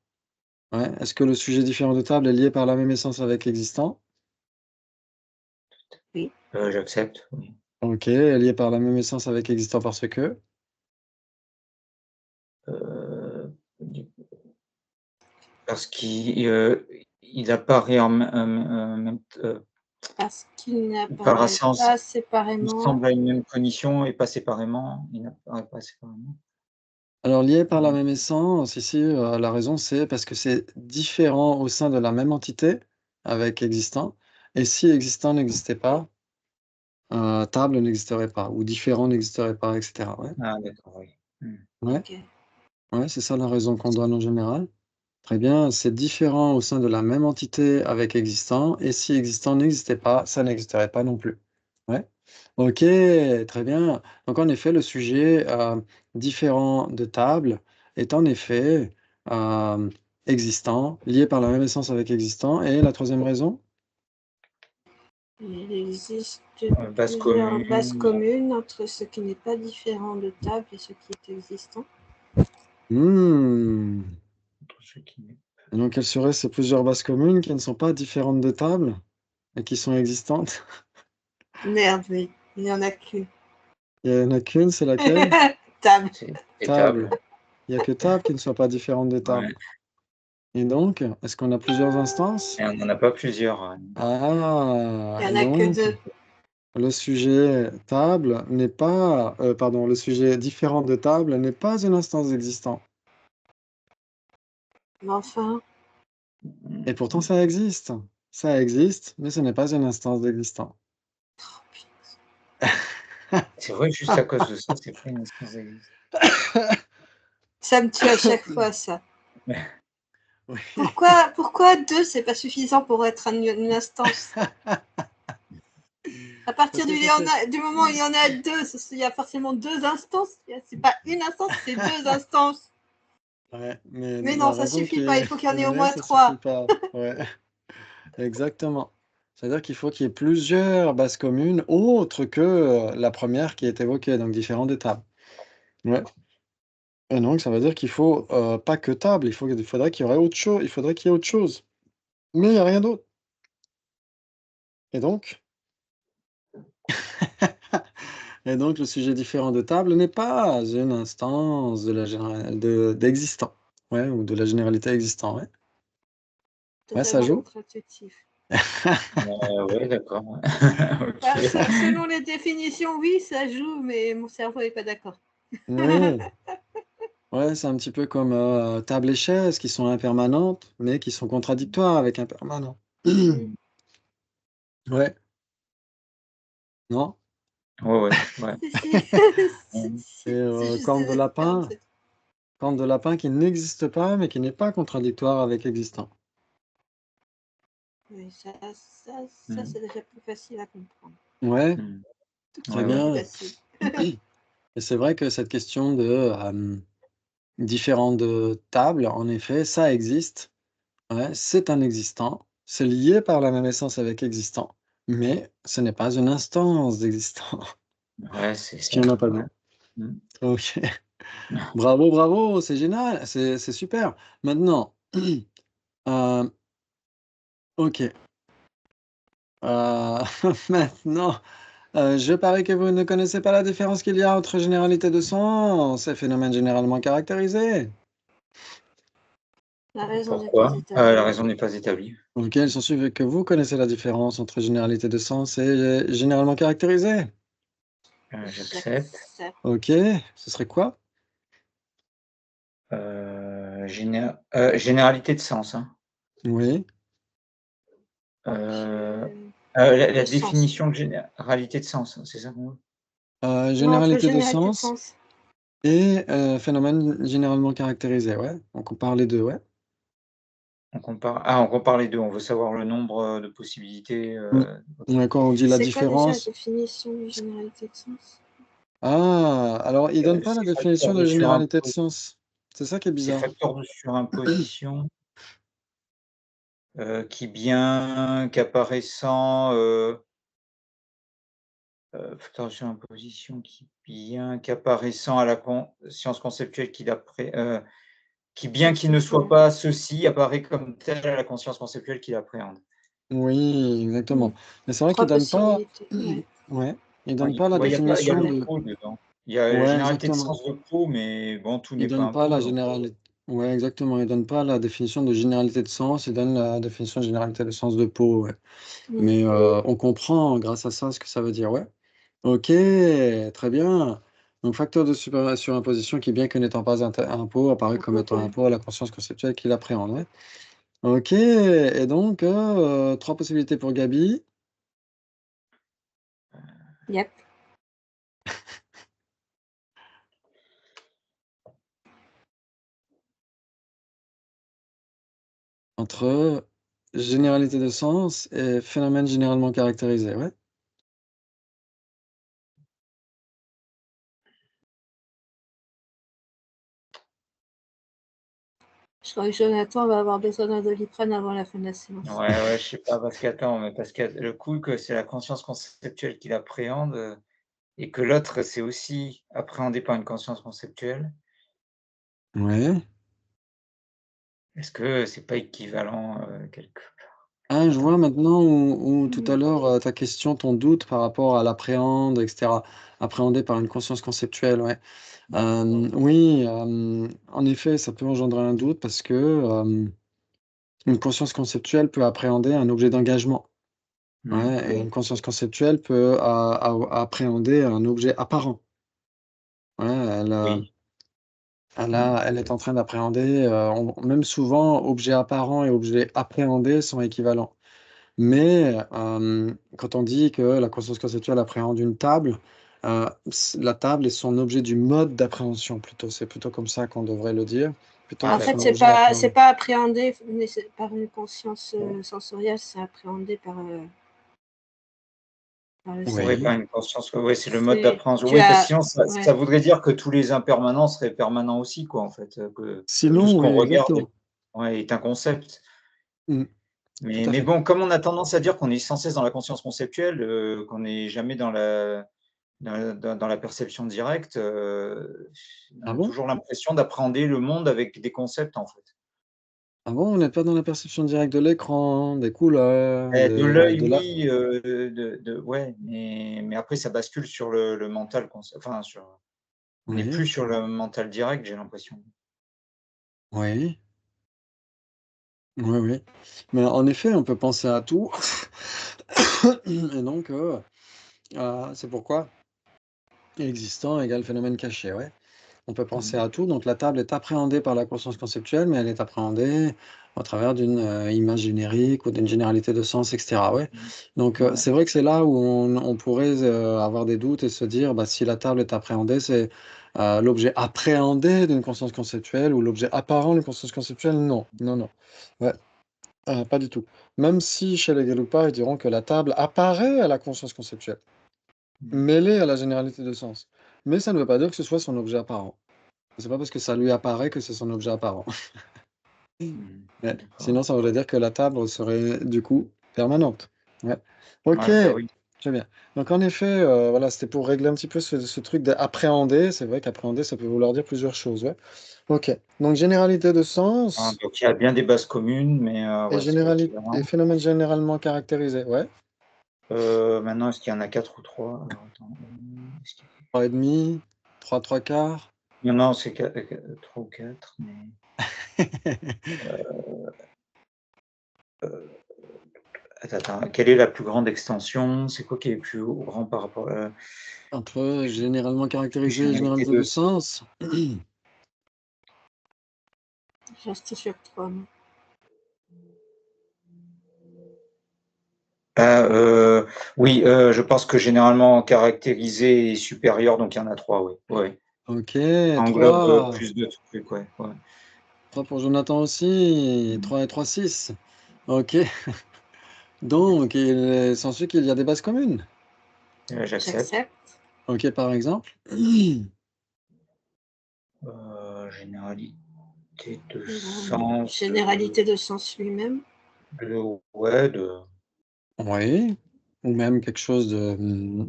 Ouais. Est-ce que le sujet différent de table est lié par la même essence avec existant? Oui. J'accepte, oui. OK, est lié par la même essence avec existant parce que? Heu, parce il apparaît même Parce qu'il par n'apparaît essence, pas il séparément. semble à une même cognition et pas séparément, il n'apparaît pas séparément. Alors lié par la Mmh. même essence, ici, la raison c'est parce que c'est différent au sein de la même entité avec existant et si existant n'existait pas, table n'existerait pas ou différent n'existerait pas et cetera, ouais. Ah d'accord, oui. Mmh. Ouais, OK. ouais, c'est ça la raison qu'on donne en général. Très bien, c'est différent au sein de la même entité avec existant et si existant n'existait pas, ça n'existerait pas non plus. Ouais. OK, très bien. Donc en effet, le sujet, différent de table est en effet, hem, existant, lié par la même essence avec existant et la troisième raison? Il existe Base plusieurs bases commune, communes entre ce qui n'est pas différent de table et ce qui est existant. Mmh. entre ceux qui Et donc, quelles seraient ces plusieurs bases communes qui ne sont pas différentes de table et qui sont existantes? Merde, oui, il n'y en a qu'une. Il n'y en a qu'une, c'est laquelle? Table. C'est Table. table. Il n'y a que table qui ne soit pas différente de table. Ouais. Et donc, est-ce qu'on a plusieurs instances? Et on n'en a pas plusieurs. Ah, Il n'y et en a que donc, 2. le sujet table n'est pas, pardon, le sujet différent de table n'est pas une instance existante. Mais enfin, Et pourtant, ça existe. Ça existe, mais ce n'est pas une instance d'existant. oh, putain. C'est vrai, juste à cause de ça, c'est pas une instance d'existence. Ça me tue à chaque fois, ça. Oui. Pourquoi 2, c'est pas suffisant pour être une instance? À partir Parce que du moment où il y en a 2, il y a forcément 2 instances. C'est pas une instance, c'est 2 instances. ouais, mais Mais non, la ça raison suffit qui pas, est il faut qu'il y en ait au mais moins ça suffit 3. pas. Ouais, exactement. C'est-à-dire qu'il faut qu'il y ait plusieurs bases communes autres que, la première qui est évoquée, donc différentes des tables. Ouais. Et donc ça veut dire qu'il faut, pas que table, il faudrait qu'il y aurait autre chose, il faudrait qu'il y ait autre chose. Mais il y a rien d'autre. Et donc et donc le sujet différent de table n'est pas une instance de la d'existant. Ouais, ou de la généralité existant, ouais. Ouais, ça Totalement joue? contre-intuitif. Ouais, d'accord. Bah, OK. selon les définitions, oui, ça joue, mais mon cerveau est pas d'accord. Oui. Ouais, c'est un petit peu comme, table et chaise qui sont impermanentes, mais qui sont contradictoires avec impermanent. Mmh. Ouais, non? Ouais, ouais, ouais. Si, si. Mmh. Et C'est juste corne de des termes, lapin c'est tout. corne de lapin qui n'existe pas, mais qui n'est pas contradictoire avec existant. Oui, Mmh. c'est déjà plus facile à comprendre. Ouais, Mmh. très Ouais, ouais. Plus bien. facile. Et c'est vrai que cette question de, différentes, tables, en effet, ça existe. Ouais, c'est un existant. C'est lié par la même essence avec existant, mais ce n'est pas une instance d'existant. Ouais, c'est Ce ça. qui en a pas Ouais. deux. Mmh. OK. Bravo, bravo, c'est génial, c'est super. Maintenant, heu, OK, maintenant, je parie que vous ne connaissez pas la différence qu'il y a entre généralité de sens et phénomène généralement caractérisé? La raison n'est pas Pourquoi? La établie. raison n'est pas établie. OK, il s'ensuit que vous connaissez la différence entre généralité de sens et généralement caractérisé? J'accepte. J'accepte. OK, ce serait quoi? Généralité de sens, hein. Oui, Heu, Je la de sens. définition de généralité de sens, c'est ça qu'on veut? Non, entre généralité de généralité de sens sens. et phénomène généralement caractérisé, ouais, on compare les 2, ouais. On compare les 2. On veut savoir le nombre, de possibilités, Mmh. OK. Ouais, quand on dit la C'est quoi déjà la différence définition de généralité de sens? alors il donne pas la C'est définition facteur de de généralité de surimposition. sens. C'est ça qui est C'est bizarre. facteur de surimposition, qui bien qu'apparaissant, facteur de surimposition qui bien qu'apparaissant à la conscience conceptuelle qui bien qu'il ne soit Conceptuel. pas ceci, apparaît comme tel à la conscience conceptuelle qui l'appréhende. Oui, Mmh. exactement. Mais c'est vrai qu'il 3 donne pas possibilités, ouais. ouais, il Ouais, donne pas la il y a définition le de pot dedans. Il y a la ouais, généralité de exactement. sens de pot, mais bon, tout Il n'est pas donne un pas pot, la donc généralité ouais, exactement, il donne pas la définition de généralité de sens, il donne la définition de généralité de sens de Pau, ouais. Mmh. Mais on comprend grâce à ça ce que ça veut dire, ouais. OK, très bien. Donc facteur de surimposition qui, bien que n'étant pas un pot, apparaît Un comme peu, étant un ouais. pot à la conscience conceptuelle qui l'appréhende, ouais. OK et donc 3 possibilités pour Gaby. Yep. Entre généralité de sens et phénomène généralement caractérisé, ouais. Je crois que Jonathan va avoir besoin d'un Doliprane avant la fin de la séance. ouais, ouais, je sais pas, parce qu'attends, mais parce que le coup que c'est la conscience conceptuelle qui l'appréhende, et que l'autre, c'est aussi appréhendé par une conscience conceptuelle. Ouais. Est-ce que c'est pas équivalent quelque Ah, je vois maintenant où tout à Mhm. l'heure, ta question, ton doute par rapport à l'appréhende, et cetera. Appréhender par une conscience conceptuelle, ouais. Oui, en effet, ça peut engendrer un doute parce que, une conscience conceptuelle peut appréhender un objet d'engagement. Ouais, et une conscience conceptuelle peut appréhender un objet apparent. Ouais, Oui. Mmh. elle est en train d'appréhender, même souvent, objet apparent et objet appréhendé sont équivalents. Mais, quand on dit que la conscience conceptuelle appréhende une table, la table est son objet du mode d'appréhension plutôt. C'est plutôt comme ça qu'on devrait le dire, plutôt En que fait, son D'accord. objet c'est appréhendé. pas appréhendé par une conscience sensorielle, c'est appréhendé par le Oui, Oui. pas cerveau. une conscience, ouais, c'est le mode C'est, d'appréhension. tu Oui, parce que as, sinon ça ouais, voudrait dire que tous les impermanents seraient permanents aussi, quoi, en fait, que tout ce Sinon, oui, qu'on regarde exactement. est un concept. Mmh, tout à Mais fait. bon, comme on a tendance à dire qu'on est sans cesse dans la conscience conceptuelle, qu'on n'est jamais dans la perception directe, on Ah a bon? toujours l'impression d'appréhender le monde avec des concepts, en fait. Ah bon, on n'est pas dans la perception directe de l'écran, des couleurs, De l'œil, de la oui, ouais, mais après ça bascule sur le mental enfin on n'est oui, plus sur le mental direct, j'ai l'impression. oui, oui, oui. Mais en effet, on peut penser à tout et donc c'est pourquoi existant égale phénomène caché, ouais. On peut penser Mmh. à tout, donc la table est appréhendée par la conscience conceptuelle, mais elle est appréhendée au travers d'une, image générique ou d'une généralité de sens et cetera, ouais. Mmh. Donc, Ouais. c'est vrai que c'est là où on pourrait, avoir des doutes et se dire: «Bah, si la table est appréhendée, c'est, l'objet appréhendé d'une conscience conceptuelle ou l'objet apparent d'une conscience conceptuelle?» Non, non, non. Ouais, pas du tout. Même si chez les Gelugpa, ils diront que la table apparaît à la conscience conceptuelle, Mmh. mêlée à la généralité de sens. Mais ça ne veut pas dire que ce soit son objet apparent. C'est pas parce que ça lui apparaît que c'est son objet apparent. Mmh. Ouais, D'accord. sinon ça voudrait dire que la table serait, du coup, permanente. Ouais. OK, Ouais, bah, oui. très bien. Donc en effet, voilà, c'était pour régler un petit peu ce truc d'appréhender. C'est vrai qu'appréhender, ça peut vouloir dire plusieurs choses, ouais. OK. Donc généralité de Ah, sens donc il y a bien des bases communes, mais et ouais, c'est pas et équivalent. phénomène généralement caractérisé, ouais. Maintenant, est-ce qu'il y en a 4 ou 3? Alors attends, est-ce qu'il 3,5, 3, 3/4. non, non, c'est 3 ou 4, mais heu, attends, quelle est la plus grande extension? C'est quoi qui est le plus grand par rapport à Entre généralement caractérisé et généralité généralité de de sens. je reste sur 3. Ah, oui, je pense que généralement caractérisé et supérieur, donc il y en a 3, oui. Ouais. OK, Ça englobe, 3. plus de trucs, ouais, ouais. 3 pour Jonathan aussi, Mmh. 3 et 3, 6. OK. Donc il s'ensuit qu'il y a des bases communes. J'accepte. J'accepte. OK, par exemple? Généralité de Bon, sens, généralité de sens lui-même. ouais, de Oui, ou même quelque chose de,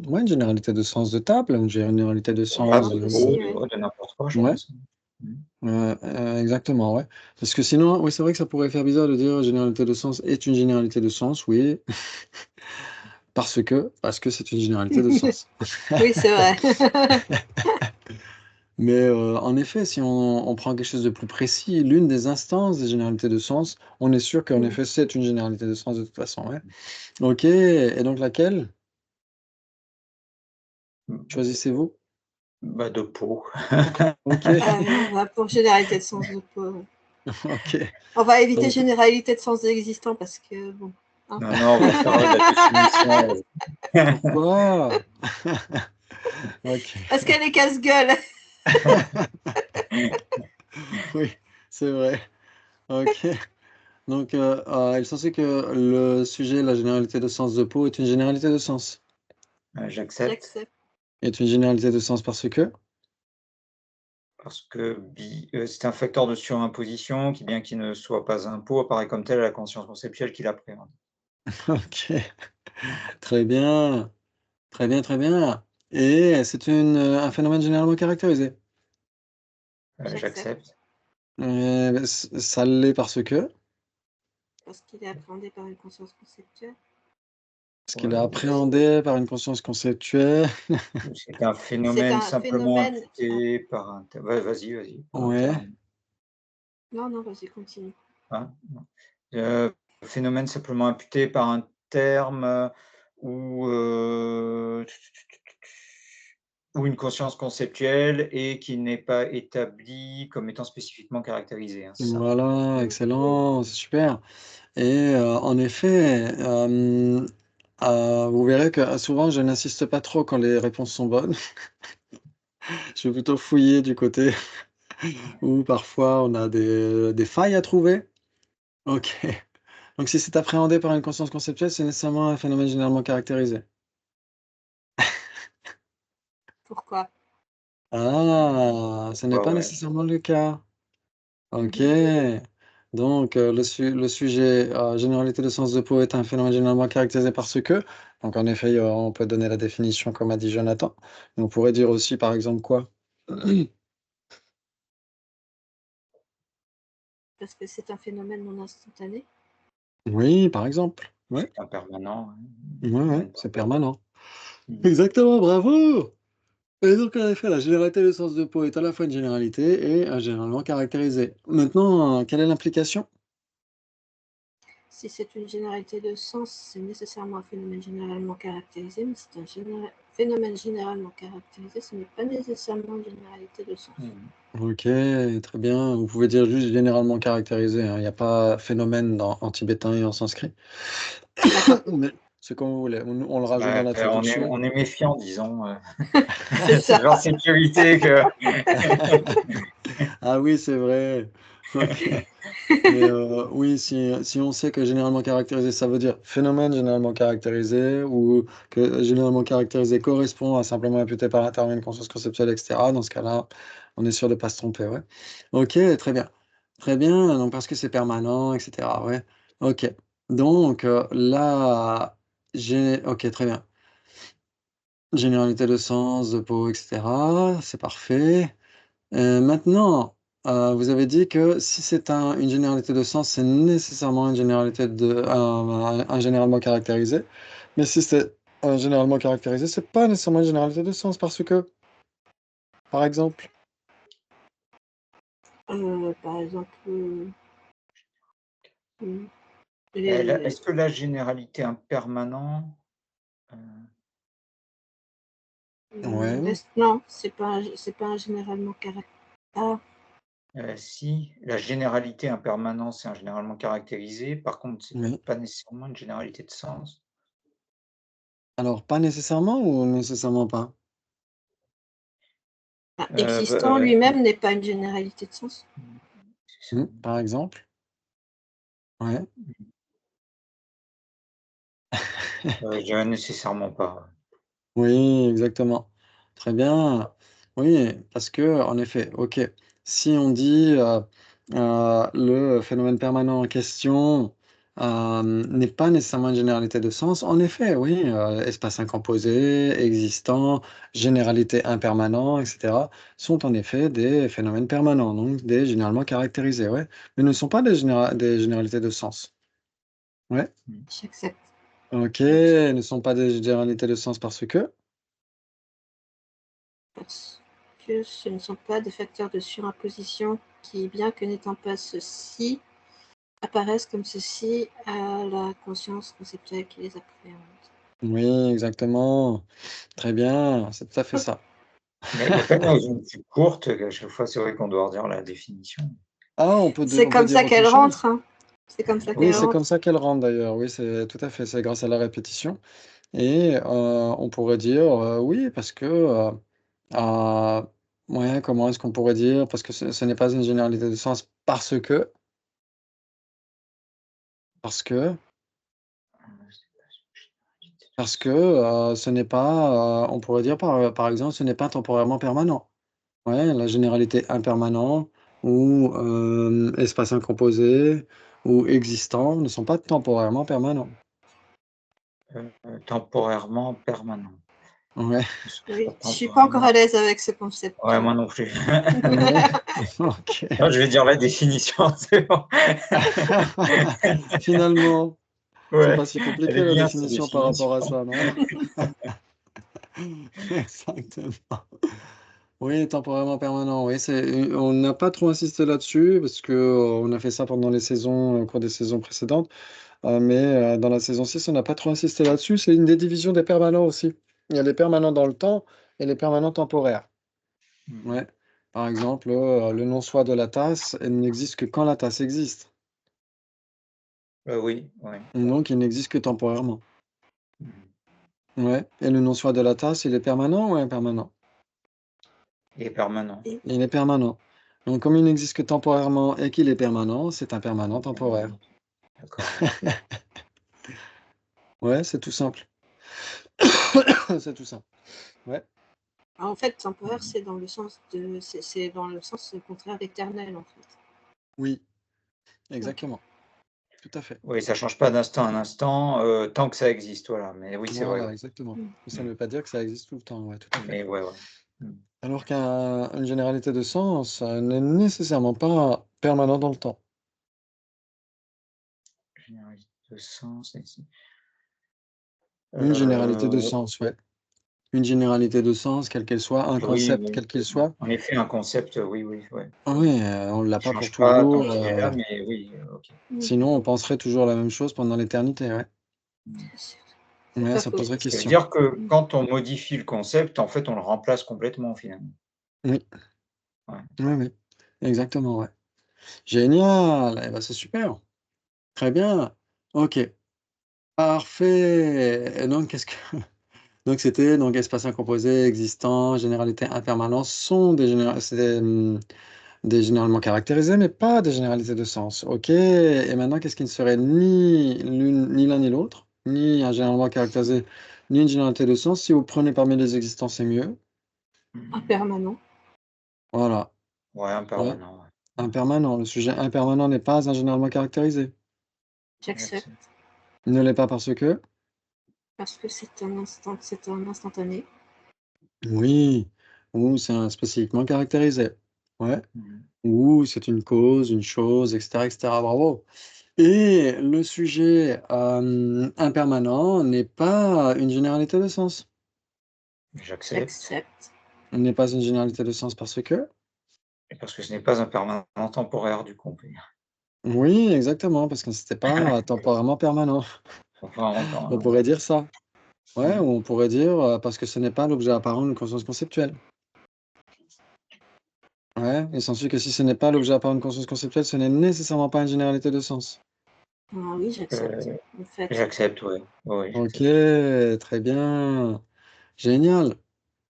ouais, une généralité de sens de table, une généralité de Par ah, sens de exemple de peau, aussi, oui. de n'importe quoi, je ouais, pense. Mmh. exactement, ouais. Parce que sinon, oui, c'est vrai que ça pourrait faire bizarre de dire généralité de sens est une généralité de sens, oui, parce que c'est une généralité de sens. Oui, c'est vrai. Mais, en effet, si on prend quelque chose de plus précis, l'une des instances des généralités de sens, on est sûr qu'en Mm. effet, c'est une généralité de sens de toute façon, ouais. OK, et donc laquelle? Choisissez-vous? Bah, de peau. OK, On va pour généralité de sens de peau. OK. On va éviter Donc généralité de sens existant parce que bon. Hein. Non, non, on va faire, la définition, pourquoi? OK. Parce qu'elle est casse-gueule. Oui, c'est vrai. OK. Donc, il est censé que le sujet, la généralité de sens de peau est une généralité de sens. j'accepte J'accepte. Est une généralité de sens parce que? parce que c'est un facteur de surimposition qui, bien qu'il ne soit pas un pot, apparaît comme tel à la conscience conceptuelle qui l'appréhende. OK. Très bien. Très bien, très bien. Et c'est un phénomène généralement caractérisé. J'accepte. J'accepte. Ça l'est parce que qu'il est appréhendé par une conscience conceptuelle. Parce qu'il est appréhendé par une conscience conceptuelle. C'est un C'est phénomène un simplement phénomène. imputé par un terme. Vas-y, par un Ouais. terme. Non, non, vas-y, continue. Hein? Phénomène simplement imputé par un terme ou ou une conscience conceptuelle et qui n'est pas établi comme étant spécifiquement caractérisé, hein, c'est ça? Voilà, excellent, c'est super et en effet, vous verrez que souvent je n'insiste pas trop quand les réponses sont bonnes. Je vais plutôt fouiller du côté où parfois on a des failles à trouver. OK. Donc si c'est appréhendé par une conscience conceptuelle, c'est nécessairement un phénomène généralement caractérisé. Pourquoi? Ah! Ce n'est pas Ouais. nécessairement le cas. OK. Mhm. Donc, le sujet, généralité de sens de peau est un phénomène généralement caractérisé par ce que. Donc en effet, on peut donner la définition comme a dit Jonathan. On pourrait dire aussi par exemple quoi? Parce que c'est un phénomène non instantané. Oui, par exemple. Ouais, C'est impermanent, ouais, ouais, phénomène c'est permanent. permanent. Mmh. Exactement, bravo! Et donc en effet, la généralité de sens de peau est à la fois une généralité et généralement caractérisée. Maintenant, quelle est l'implication? Si c'est une généralité de sens, c'est nécessairement un phénomène généralement caractérisé, mais c'est un phénomène généralement caractérisé, ce n'est pas nécessairement une généralité de sens. OK, très bien. Vous pouvez dire juste généralement caractérisé, hein. Il y a pas phénomène en tibétain et en sanskrit. D'accord, Mais c'est comme vous voulez. On le rajoute dans Ouais, la traduction. on est méfiant, disons, c'est c'est ça. par sécurité que Ah oui, c'est vrai. OK. Mais oui, si on sait que généralement caractérisé, ça veut dire phénomène généralement caractérisé ou que généralement caractérisé correspond à simplement imputé par un terme une conscience conceptuelle et cetera. Dans ce cas-là, on est sûr de pas se tromper, ouais. OK, très bien. Très bien, donc parce que c'est permanent et cetera, ouais. OK. Donc la OK, très bien. Généralité de sens, de peau et cetera, c'est parfait. Maintenant, vous avez dit que si c'est une généralité de sens, c'est nécessairement une généralité un généralement caractérisé. Mais si c'est un généralement caractérisé, c'est pas nécessairement une généralité de sens parce que, par exemple, Par exemple, est-ce les, que la généralité impermanent, heu ouais, non, c'est pas un généralement caractérisé. Ah, si, la généralité impermanent, c'est un généralement caractérisé, par contre, c'est oui. pas nécessairement une généralité de sens. Alors pas nécessairement ou nécessairement pas? existant lui-même n'est pas une généralité de sens. C'est ça. Par exemple? Ouais. Je dirais nécessairement pas. Oui, exactement. Très bien. Oui, parce que en effet, OK, si on dit, le phénomène permanent en question, n'est pas nécessairement une généralité de sens, en effet, oui, espace incomposé, existant, généralité impermanent et cetera, sont en effet des phénomènes permanents, donc des généralement caractérisés, ouais, mais ne sont pas des généralités de sens. Ouais, Mmh. J'accepte. OK, J'accepte. ne sont pas des généralités de sens parce que? Parce que ce ne sont pas des facteurs de surimposition qui, bien que n'étant pas ceux-ci, apparaissent comme ceux-ci à la conscience conceptuelle qui les appréhende. Oui, exactement. Très bien, c'est tout à fait ça. Il y a pas une raison plus courte qu'à chaque fois, c'est vrai qu'on doit redire la définition. Ah, C'est on peut comme dire ça autre qu'elle chose. rentre, hein. C'est comme ça Oui, qu'elle c'est comme rentre. ça qu'elle rentre d'ailleurs. Oui, c'est tout à fait, c'est grâce à la répétition et on pourrait dire, oui, parce que, heu, ouais, comment est-ce qu'on pourrait dire? Parce que ce n'est pas une généralité de sens parce que ce n'est pas, on pourrait dire par exemple, ce n'est pas temporairement permanent. Ouais, la généralité impermanent ou espace incomposé ou existant ne sont pas temporairement permanents. Temporairement permanent. Ouais. Oui, je ne suis pas encore à l'aise avec ce concept. Ouais, moi non plus. Ok. Non, je vais dire la définition, c'est bon. Finalement, c'est Ouais, pas si compliqué elle est la bien, cette définition par rapport à définition. ça, non? Exactement. Oui, temporairement permanent, oui, on n'a pas trop insisté là-dessus parce que, on a fait ça pendant les saisons, au cours des saisons précédentes, mais dans la saison 6, on n'a pas trop insisté là-dessus. C'est une des divisions des permanents aussi. Il y a les permanents dans le temps et les permanents temporaires. Ouais. Par exemple, le non-soi de la tasse, elle n'existe que quand la tasse existe. Oui, ouais. Donc il n'existe que temporairement. Mmh. Ouais, et le non-soi de la tasse, il est permanent ou impermanent? Il est permanent. Il est permanent. Donc comme il n'existe que temporairement et qu'il est permanent, c'est un permanent temporaire. D'accord. Ouais, c'est tout simple. C'est tout simple. Ouais. En fait, temporaire, c'est dans le sens contraire d'éternel, en fait. Oui, exactement. Tout à fait. Oui, ça change pas d'instant en instant, tant que ça existe, voilà. Mais oui, c'est vrai, Voilà, ouais. exactement. Mmh. Mais ça ne veut pas dire que ça existe tout le temps, ouais, tout à fait. Mais ouais, ouais. Mmh. Alors qu'une généralité de sens, n'est nécessairement pas permanent dans le temps. Généralité de sens, ici. Une généralité de Heu, sens, ouais. Une généralité de sens, quelle qu'elle soit, un oui, concept oui. quel qu'il soit. En effet, un concept, oui, oui, ouais. Oui, on l'a Il pas pour change pas tant toujours, qu'il est là, mais oui, OK. Mmh. sinon on penserait toujours la même chose pendant l'éternité, ouais. Mmh. C'est Ouais, pas ça faux. poserait Ça veut question. dire que quand on modifie le concept, en fait, on le remplace complètement, finalement. Oui, Ouais. oui, oui, exactement, ouais. Génial! Eh ben, c'est super. Très bien. OK, parfait et donc qu'est-ce que donc c'était donc espace incomposé, existant, généralité impermanente sont des généralement caractérisés, mais pas des généralités de sens. OK et maintenant qu'est-ce qui ne serait ni l'un ni l'autre, ni un généralement caractérisé, ni une généralité de sens? Si vous prenez parmi les existants, c'est mieux. Impermanent. Voilà, Ouais, ouais, impermanent, ouais. impermanent. Le sujet impermanent n'est pas un généralement caractérisé. J'accepte. Il ne l'est pas parce que? Parce que c'est un instantané. Oui, ou c'est un spécifiquement caractérisé. Ouais, Mmh. ou c'est une cause, une chose, et cetera, bravo et le sujet, impermanent n'est pas une généralité de sens. J'accepte. J'accepte. Il n'est pas une généralité de sens parce que? Et parce que ce n'est pas un permanent temporaire, du coup, on peut dire. Oui, exactement, parce que c'était pas temporairement permanent. Enfin, On encore, pourrait dire ça. Ouais, mmh. ou on pourrait dire, parce que ce n'est pas l'objet apparent d'une conscience conceptuelle. Ouais, il s'ensuit que si ce n'est pas l'objet apparent d'une conscience conceptuelle, ce n'est nécessairement pas une généralité de sens. Ah oui, j'accepte, Heu, en fait. j'accepte, ouais. Ouais, OK, j'accepte. très bien. Génial.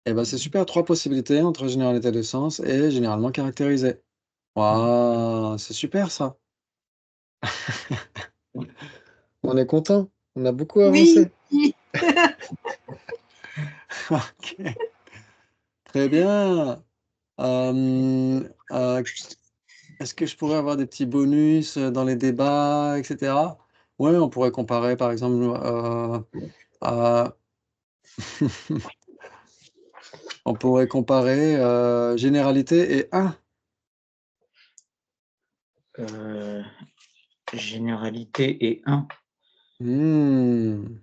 Et ben, c'est super, 3 possibilités entre généralité de sens et généralement caractérisée. Mmh. Waouh, c'est super ça. On est content, on a beaucoup Oui! avancé. OK, très bien. Est-ce que je pourrais avoir des petits bonus, dans les débats et cetera? Ouais, on pourrait comparer par exemple, à on pourrait comparer, généralité et un. Heu, généralité et un. Mmh.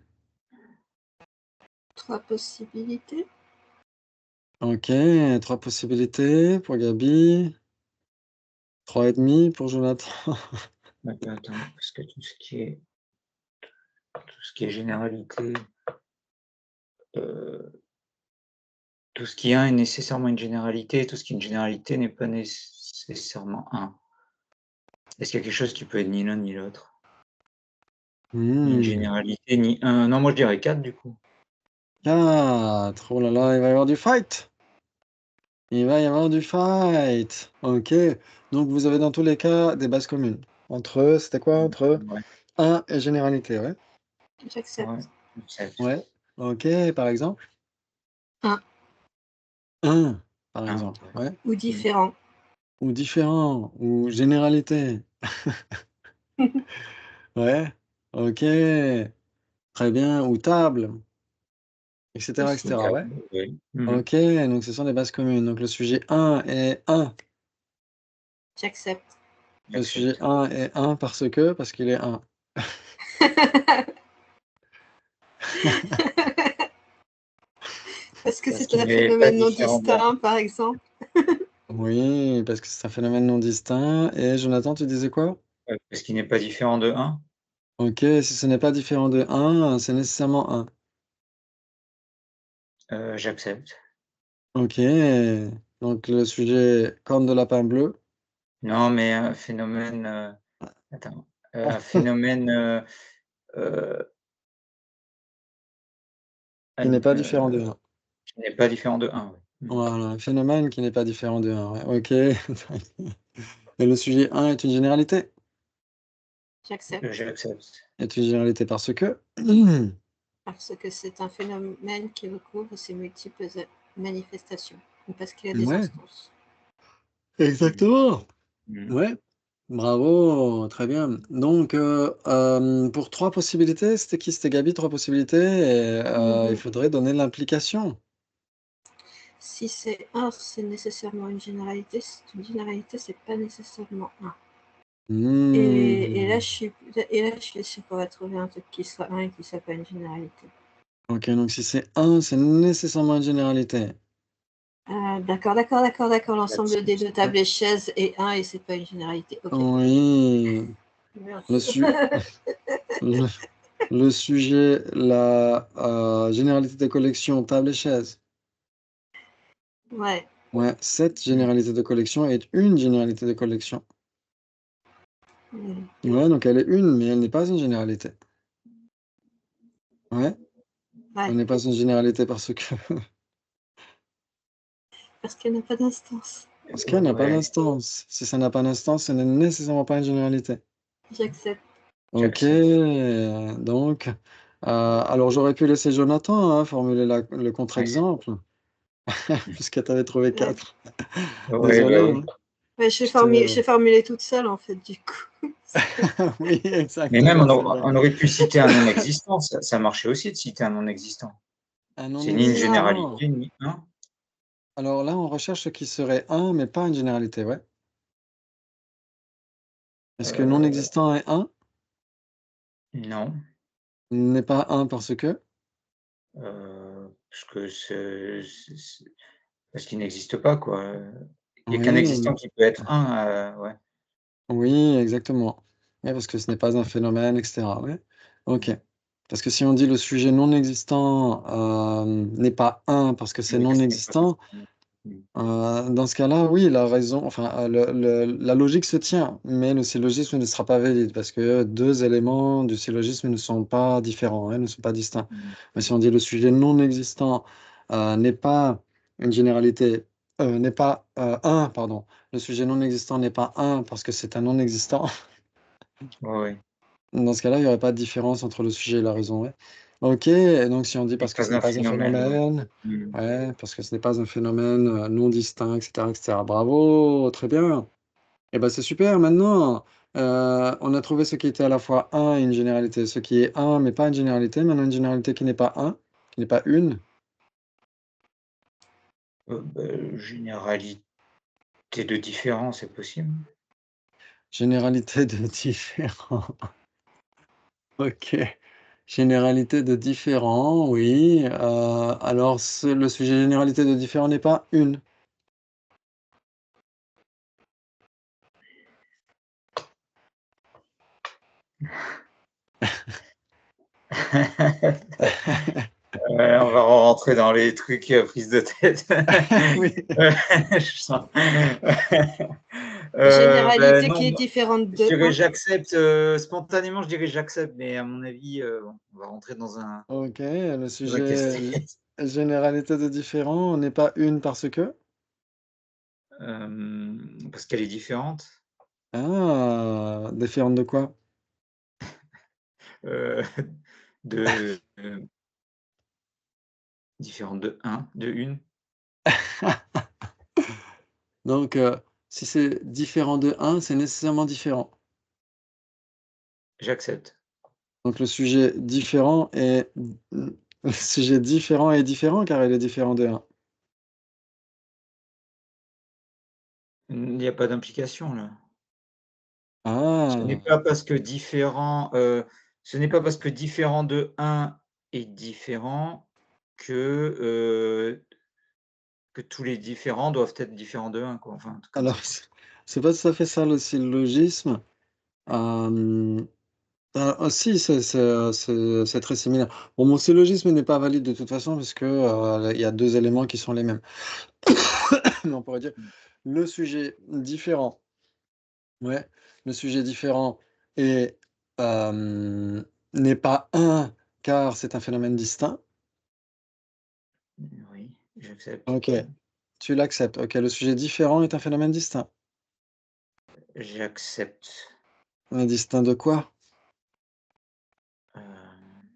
3 possibilités. OK, 3 possibilités pour Gabi, 3,5 pour Jonathan. Attends, parce que tout ce qui est généralité, heu, tout ce qui est un est nécessairement une généralité, tout ce qui est une généralité n'est pas nécessairement un. Est-ce qu'il y a quelque chose qui peut être ni l'un ni l'autre? Ni une Mmh. généralité, ni un non, moi je dirais 4 du coup. 4. Oh là là, il va y avoir du fight! Il va y avoir du fight! OK, donc vous avez dans tous les cas des bases communes. Entre, c'était quoi? Entre Ouais, un et généralité, ouais? ouais, J'accepte. j'accepte. Ouais. OK, par exemple? 1 Un, par 1, exemple, ouais. ouais. ou Mmh. différent. Ou différent, ou généralité. Ouais, OK, très bien, ou table. etc., etc. aussi. Ouais. Oui. Ok, donc ce sont des bases communes. Donc le sujet 1 est 1. J'accepte. Le sujet J'accepte. 1 est 1 parce qu'il est 1. Parce que Parce c'est qu'il un n'est pas phénomène non différent de 1. distinct, par exemple. Oui, parce que c'est un phénomène non distinct. Et Jonathan, tu disais quoi? Parce qu'il n'est pas différent de 1. Ok, si ce n'est pas différent de 1, c'est nécessairement 1. J'accepte. Ok, donc le sujet corne de lapin bleu. Non, mais un phénomène, attends, un phénomène, Qui n'est pas différent de heu, 1. qui n'est pas différent de 1, ouais. Voilà, un phénomène qui n'est pas différent de 1. Ouais. Ok. Et le sujet 1 est une généralité. J'accepte. J'accepte. Est une généralité parce que. Parce que c'est un phénomène qui recouvre ses multiples manifestations. Ou parce qu'il a des Ouais, instances. exactement. Mmh. Ouais, bravo, très bien. Donc, pour 3 possibilités, c'était qui? C'était Gaby, 3 possibilités et il faudrait donner l'implication. Si c'est 1, c'est nécessairement une généralité. Si c'est une généralité, c'est pas nécessairement 1. Et là, Mmh. je suis sûre qu'on va trouver un truc qui soit 1 et qui soit pas une généralité. OK, donc si c'est 1, c'est nécessairement une généralité. D'accord. L'ensemble des 2 Ouais. tables et chaises est 1 et c'est pas une généralité. OK. Oui. Le Merci. su le le sujet, la, généralité de collection table et chaise. Ouais. Ouais, cette généralité de collection est une généralité de collection. Mmh. Ouais, donc elle est une, mais elle n'est pas une généralité. Ouais, elle Ouais. n'est pas une généralité parce que Parce qu'elle n'a pas d'instance. parce qu'elle n'a pas Ouais, d'instance. Si ça n'a pas d'instance, ce n'est nécessairement pas une généralité. J'accepte. OK, j'accepte. donc alors j'aurais pu laisser Jonathan, hein, formuler le Ouais. contre-exemple, puisque tu avais trouvé Ouais. 4. Ouais, bah, Désolé, oui. hein, Ouais, je te j'ai formulé toute seule, en fait, du coup. oui, Mais même exactement, c'est vrai. on aurait pu citer un non existant, ça marchait aussi de citer un non existant. Un C'est ni une Non. généralité, ni un. alors là, on recherche ce qui serait un, mais pas une généralité, ouais. Est-ce que non Heu, existant est un non, n'est pas un parce que? parce que c'est parce qu'il n'existe pas, quoi, il y a qu'un existant Oui, qui peut être un, ouais. oui, exactement. Ouais, parce que ce n'est pas un phénomène et cetera, ouais. OK. Parce que si on dit le sujet non existant, n'est pas un parce que c'est Oui, non ce n'est pas existant, forcément. Mmh. dans ce cas-là, oui, la raison enfin, la logique se tient, mais le syllogisme ne sera pas valide parce que 2 éléments du syllogisme ne sont pas différents, hein, ne sont pas distincts. Mmh. Mais si on dit le sujet non existant, n'est pas une généralité, n'est pas, 1 pardon, le sujet non existant n'est pas un parce que c'est un non existant. Ouais, ouais. Dans ce cas-là, il y aurait pas de différence entre le sujet et la raison, ouais. OK, et donc si on dit Et parce que ce pas n'est un pas un phénomène, ouais. phénomène, Mmh. ouais, parce que ce n'est pas un phénomène, non distinct et cetera et cetera. Bravo, très bien. Et ben c'est super maintenant, on a trouvé ce qui était à la fois un et une généralité, ce qui est un mais pas une généralité. Maintenant une généralité qui n'est pas un, qui n'est pas une, Généralité de différent, c'est possible? généralité de différent. OK. Généralité de différent, oui, alors ce le sujet généralité de différent n'est pas une. On va rentrer dans les trucs, prise de tête. Oui. Je sens. Généralité Non, qui est moi, différente je de dirais 1. j'accepte, spontanément, je dirais j'accepte, mais à mon avis, bon, on va rentrer OK, le dans un sujet casse-tête. généralité de différent n'est pas une parce que? Parce qu'elle est différente, Ah! Différente de quoi? heu, de, différente de un, de une. Donc, si c'est différent de un, c'est nécessairement différent. J'accepte. Donc le sujet différent est Le sujet différent est différent car il est différent de 1. Il n'y a pas d'implication là. Ce n'est Ah! pas parce que différent, ce n'est pas parce que différent de 1 est différent que tous les différents doivent être différents de 1 quoi, enfin un truc comme Alors ça. c'est pas tout à fait ça le syllogisme. Hem, si c'est très similaire. Bon, mon syllogisme n'est pas valide de toute façon parce que, il y a 2 éléments qui sont les mêmes. Mais on pourrait dire Mmh. le sujet différent, ouais, le sujet différent est, n'est pas un car c'est un phénomène distinct. Oui, j'accepte. OK, tu l'acceptes. OK, le sujet différent est un phénomène distinct. J'accepte. Mais distinct de quoi? Hem,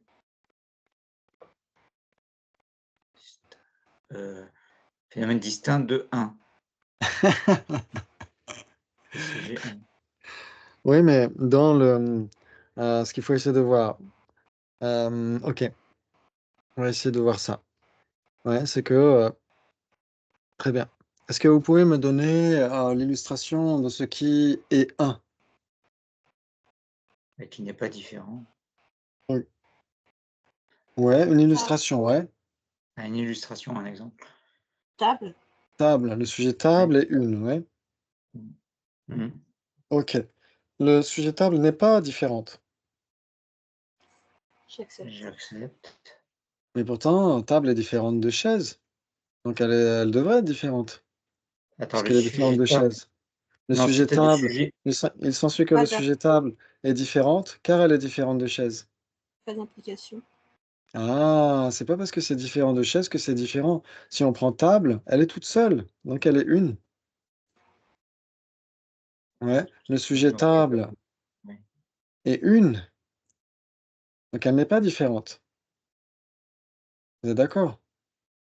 phénomène distinct de 1, le sujet 1. Oui, mais dans le, ce qu'il faut essayer de voir, OK, on va essayer de voir ça. Ouais, c'est que, très bien. Est-ce que vous pouvez me donner, l'illustration de ce qui est un? Et qui n'est pas différent. Oui. Ouais, une Table. illustration, ouais. Ah, une illustration, un exemple. Table. Table, le sujet Ouais. table est une, ouais. Mmh. Mmh. OK. Le sujet table n'est pas différente, J'accepte. J'accepte. mais pourtant table est différente de chaise, donc elle devrait être différente, Attends, le puisqu'elle est différente sujet de table, chaise. Le non, c'est sujet peut-être le table, sujet, il s'ensuit que le Pas sujet table est différente, car elle est différente de chaise. d'implication. Ah, c'est pas parce que c'est différent de chaise que c'est différent. Si on prend table, elle est toute seule, donc elle est une. Ouais, le sujet OK, bah, table oui. est une, donc elle n'est pas différente. Vous êtes d'accord?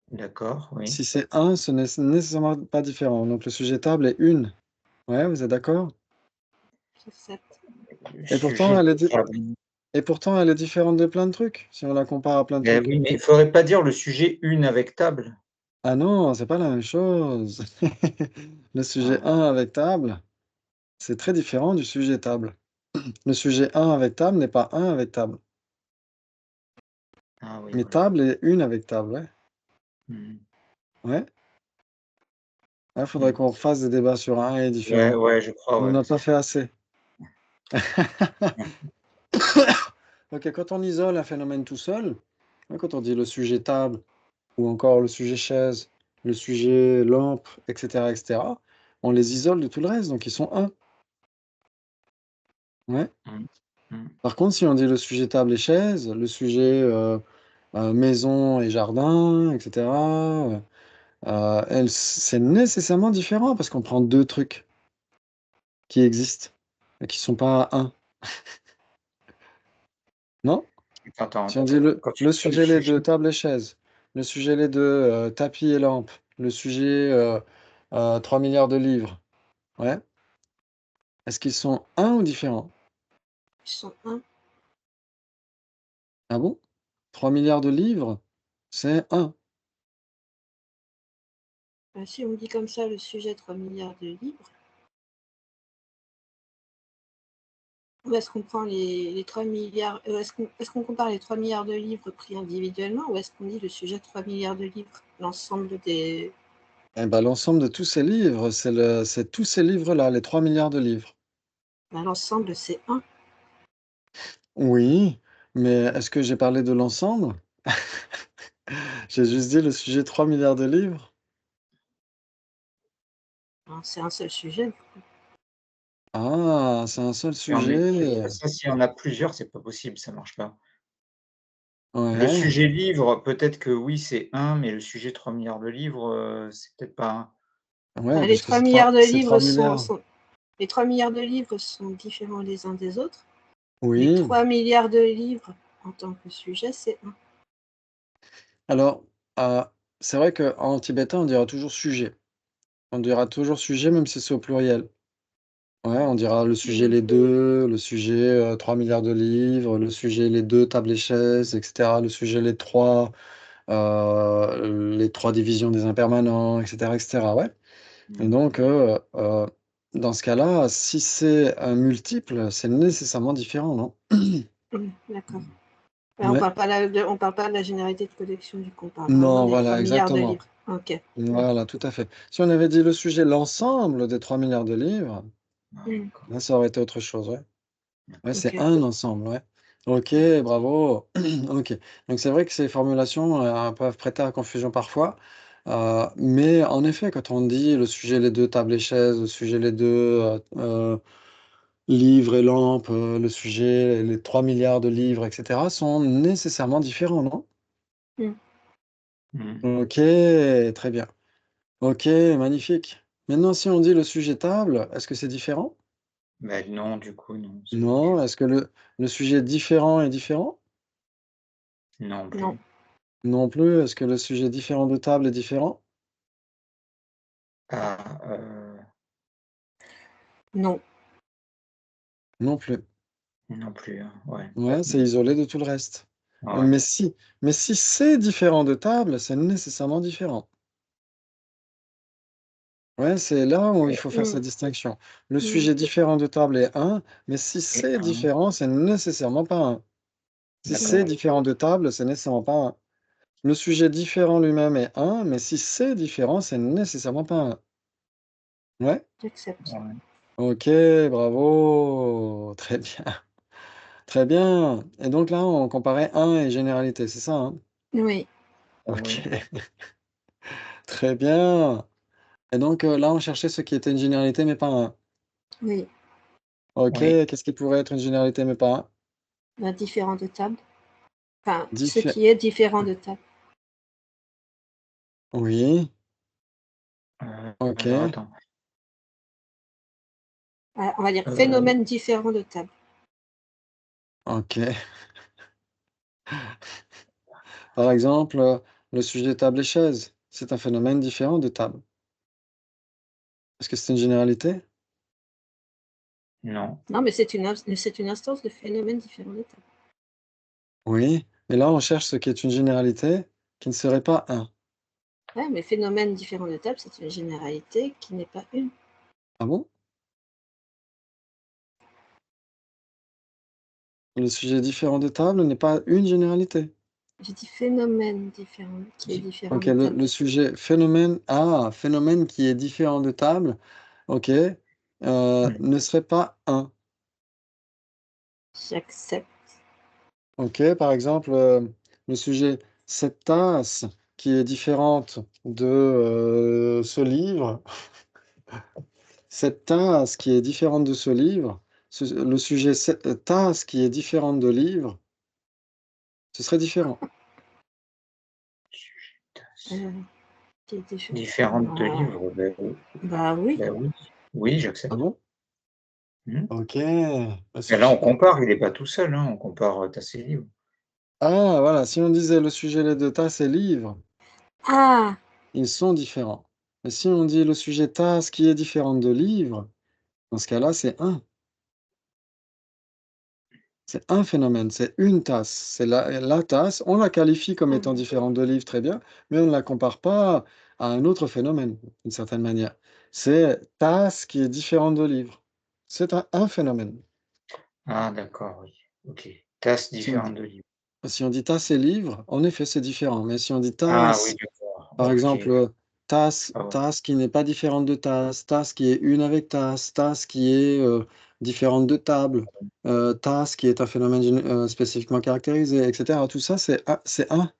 D'accord, oui. Si c'est un, ce n'est nécessairement pas différent. Donc le sujet table est une. Ouais, vous êtes d'accord? J'accepte. Le Et pourtant, sujet table. et pourtant, elle est différente de plein de trucs, si on la compare à plein de trucs. Oui, mais il faudrait pas dire le sujet une avec table. Ah non, c'est pas la même chose. Le sujet Ah, un avec table, c'est très différent du sujet table. Le sujet un avec table n'est pas un avec table. ah oui, Mais voilà. table est une avec table, ouais. Mmh. Ouais. Il faudrait Mmh. qu'on fasse des débats sur un et Ouais, différent. ouais, je crois, On ouais. n'en a pas fait assez. OK, quand on isole un phénomène tout seul, ouais, quand on dit le sujet table ou encore le sujet chaise, le sujet lampe, et cetera, on les isole de tout le reste, donc ils sont un. Ouais. Mmh. Mmh. Par contre, si on dit le sujet table et chaise, le sujet, maison et jardin, et cetera, c'est nécessairement différent parce qu'on prend 2 trucs qui existent et qui sont pas un, non? Attends, Si on dit quand tu le dis pas le sujet les sujet, 2 table et chaise, le sujet les 2 tapis et lampe, le sujet, 3 000 000 de livres, ouais. Est-ce qu'ils sont un ou différents? Ils sont un. Ah bon? 3 000 000 de livres, c'est un. Si on me dit comme ça, le sujet 3 milliards de livres, où est-ce qu'on prend les 3 milliards, est-ce qu'on compare les 3 milliards de livres pris individuellement ou est-ce qu'on dit le sujet 3 milliards de livres, l'ensemble des. Eh ben, l'ensemble de tous ces livres, c'est tous ces livres-là, les 3 000 000 de livres. Bah, l'ensemble, c'est un. Oui, mais est-ce que j'ai parlé de l'ensemble? J'ai juste dit le sujet 3 000 000 de livres. Hein, c'est un seul sujet. Ah, c'est un seul non mais sujet. ça s'il y en a plusieurs, c'est pas possible, ça marche pas. Le Ouais, sujet livre, peut-être que oui, c'est un, mais le sujet 3 milliards de livres, c'est peut-être pas un. ouais, Bah, les puisque 3 milliards de c'est livres 3 sont, 000 000. sont- les 3 milliards de livres sont différents les uns des autres, mais Oui. 3 milliards de livres en tant que sujet, c'est un. Alors, c'est vrai qu'en tibétain, on dira toujours sujet. On dira toujours sujet, même si c'est au pluriel. Ouais, on dira le sujet les deux, le sujet 3 milliards de livres, le sujet les deux tables et chaises, etc. Le sujet les trois divisions des impermanents, etc., etc. Ouais. Et donc, dans ce cas-là, si c'est un multiple, c'est nécessairement différent, non? D'accord. Ouais. On parle pas de la généralité de collection, du coup, on parle Non, vraiment des 3 voilà, milliards de exactement. livres. Ok. Voilà, tout à fait. Si on avait dit le sujet l'ensemble des 3 milliards de livres, là, ça aurait été autre chose, ouais. Ouais, c'est Ok. un ensemble, ouais. OK, bravo. OK. Donc c'est vrai que ces formulations, peuvent prêter à confusion parfois, mais en effet, quand on dit le sujet les 2 tables et chaises, le sujet les 2 livres et lampes, le sujet les 3 milliards de livres, etc., sont nécessairement différents, non? OK, très bien. OK, magnifique. Maintenant, si on dit le sujet table, est-ce que c'est différent? Ben non, du coup, non, c'est autre Non. chose. Est-ce que le sujet différent est différent? Non plus. Non. Non plus. Est-ce que le sujet différent de table est différent? Ah, Non. Non plus. non plus, hein, ouais. Ouais, c'est isolé de tout le reste. Ouais. Mais si c'est différent de table, c'est nécessairement différent. Ouais, c'est là où il faut faire cette distinction. Le sujet différent de table est 1, mais si c'est différent, c'est nécessairement pas 1. Si c'est D'accord. différent de table, c'est nécessairement pas 1. Le sujet différent lui-même est 1, mais si c'est différent, c'est nécessairement pas 1. Ouais? J'accepte. Ouais. OK, bravo! Très bien, très bien. Et donc là, on comparait 1 et généralité, c'est ça, hein? Oui. OK, Oui. très bien. Et donc, là, on cherchait ce qui était une généralité, mais pas un. Oui. OK, Oui. qu'est-ce qui pourrait être une généralité, mais pas un? Différent de table. Enfin, ce Diffé qui est différent de table. Oui, Alors OK, attends. On va dire Heu, phénomène différent de table. OK. Par exemple, le sujet table et chaise, c'est un phénomène différent de table. Est-ce que c'est une généralité? non. Non, mais c'est une instance de phénomène différent de table. Oui, mais là, on cherche ce qui est une généralité qui ne serait pas un. Ouais, mais phénomène différent de table, c'est une généralité qui n'est pas une. Ah bon? Le sujet différent de table n'est pas une généralité? J'ai dit phénomène différent, qui est différent OK, de table. le sujet phénomène qui est différent de table, OK, ne serait pas un. J'accepte. OK, par exemple, le sujet cette tasse qui est différente de, ce livre, cette tasse qui est différente de ce livre, le sujet cette tasse qui est différente de livre, ce serait différent. Euh, qui est différent. Différentes de livres, Bah oui. oui. Oui, Ah j'accepte. bon? Mmh. OK. Le Mais là, on sujet compare, il est pas tout seul, hein, on compare, Tasses et livres. ah voilà, si on disait le sujet les 2 tasses et livres, Ah! ils sont différents. Mais si on dit le sujet tasse qui est différente de livre, dans ce cas-là, c'est un. C'est un phénomène, c'est une tasse. C'est la tasse, on la qualifie comme étant différente de livre, très bien, mais on ne la compare pas à un autre phénomène, d'une certaine manière. C'est tasse qui est différente de livre. C'est un phénomène. Ah d'accord, oui. OK. Tasses Si on dit différentes de livres. si on dit tasse et livre, en effet, c'est différent, mais si on dit Ah oui, tasse, d'accord. par OK. exemple, Ah ouais. tasse qui n'est pas différente de tasse, tasse qui est une avec tasse, tasse qui est, différente de table, tasse qui est un phénomène spécifiquement caractérisé, et cetera. Tout ça, c'est un.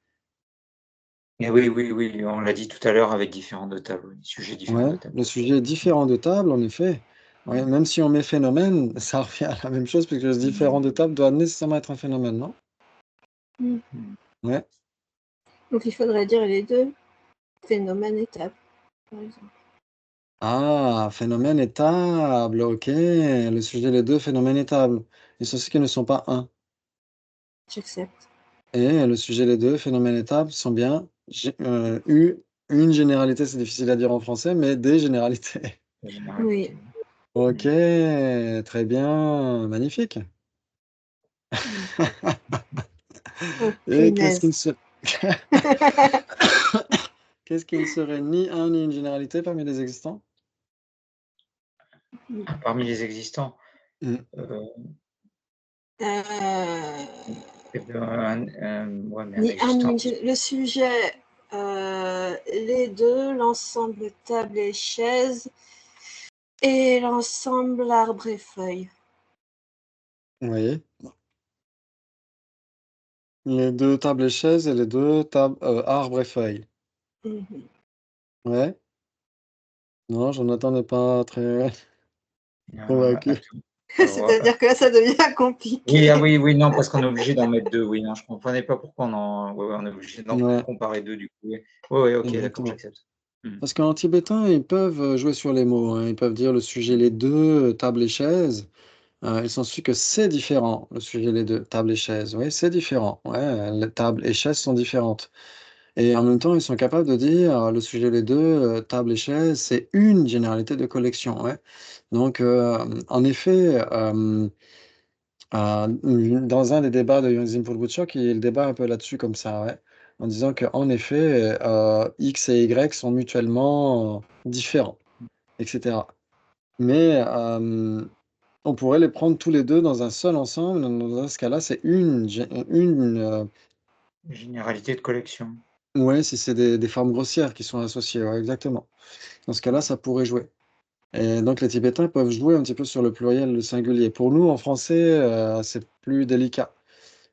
Et oui, oui, oui, on l'a dit tout à l'heure avec différents de table, oui, sujet différent Ouais, de table. le sujet est différent de table, en effet. Ouais, même si on met phénomène, ça revient à la même chose puisque ce différent de table doit nécessairement être un phénomène, non? Mmh. Ouais. Donc il faudrait dire les deux, phénomène et table, par exemple. Ah, phénomène et table, OK. Le sujet, les 2 phénomènes et table. Ils sont ceux qui ne sont pas un. J'accepte. Et le sujet, les 2 phénomènes et table sont bien une généralité, c'est difficile à dire en français, mais des généralités. La Oui. généralité. OK, très bien, magnifique. Oh, Et qu'est-ce qui punaise. ne se qu'est-ce qui ne serait ni un ni une généralité parmi les existants? Parmi les existants, Mmh. heu Euh, et ben, ouais, mais un Ni un existant. ni une le sujet, les deux, l'ensemble table et chaise et l'ensemble arbre et feuilles. Oui. Les 2 tables et chaises et les 2 tables, arbres et feuilles. Mhm. Ouais? Non, Jonathan n'est pas très convaincu. Attends, on va voir. C'est-à-dire que là, ça devient Oui, ah compliqué. oui, oui, non, parce qu'on est obligé d'en mettre 2. Oui, non, je comprenais pas pourquoi ouais, ouais, on est obligé d'en Ouais, comparer 2 du coup, oui. Ouais, ouais, OK, d'accord, exactement. j'accepte. Mmh. Parce qu'en tibétain, ils peuvent, jouer sur les mots, hein. Ils peuvent dire le sujet les 2 tables et chaises. Il s'ensuit que c'est différent, le sujet les 2 tables et chaises. Oui, c'est différent. Ouais, les tables et chaises sont différentes et en même temps, ils sont capables de dire, le sujet les 2 tables et chaises, c'est une généralité de collection, ouais. Donc, en effet, dans un des débats de Yonzin Polbuchok, il débat un peu là-dessus comme ça, ouais, en disant qu'en effet, X et Y sont mutuellement différents et cetera. Mais, on pourrait les prendre tous les 2 dans un seul ensemble. Dans ce cas-là, c'est Généralité de collection. ouais, si c'est des formes grossières qui sont associées, ouais, exactement. Dans ce cas-là, ça pourrait jouer et donc les tibétains peuvent jouer un petit peu sur le pluriel, le singulier. Pour nous, en français, c'est plus délicat.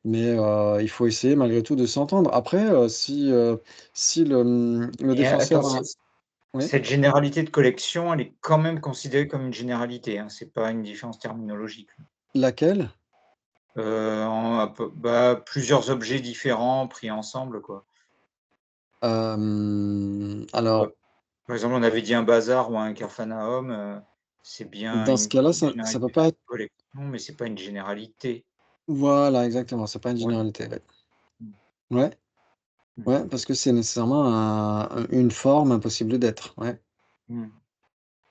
Mais il faut essayer malgré tout de s'entendre. Après, si le Et attends, défenseur a oui? cette généralité de collection, elle est quand même considérée comme une généralité, hein, c'est pas une différence terminologique. Laquelle? En un peu bah, plusieurs objets différents pris ensemble, quoi. Alors, Par exemple, on avait dit un bazar ou un capharnaüm, c'est bien dans ce une cas-là, ça peut généralité de pas être collection, mais c'est pas une généralité. voilà, exactement, c'est pas une Ouais. généralité, ouais. Mmh. Ouais, Mmh. ouais, parce que c'est nécessairement une forme impossible d'être, ouais. Mmh.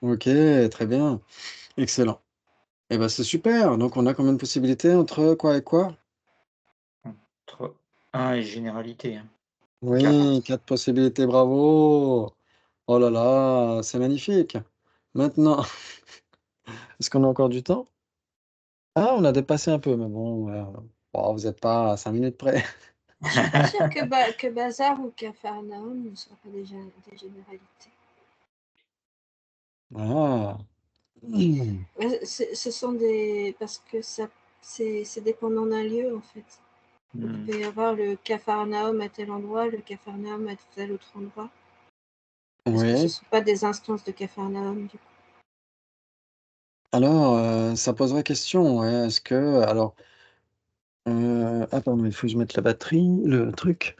OK, très bien, excellent. Et ben c'est super, donc on a combien de possibilités entre quoi et quoi? Entre 1 et généralité, hein. 4. Oui, 4 possibilités, bravo! Oh là là, c'est magnifique. Maintenant, est-ce qu'on a encore du temps? Ah, on a dépassé un peu, mais bon, bon, vous êtes pas à 5 minutes près. Je suis pas sûre que bazar ou capharnaüm ne soient pas des généralités. Ah! Mmh. Ce sont des parce que ça c'est dépendant d'un lieu en fait. Donc il Mmh. peut y avoir le capharnaüm à tel endroit, le capharnaüm à tel autre endroit. Parce que ce ne Oui. sont pas des instances de capharnaüm du coup. Alors, ça poserait question, ouais. Est-ce que alors, attends, mais il faut que je mette la batterie, le truc.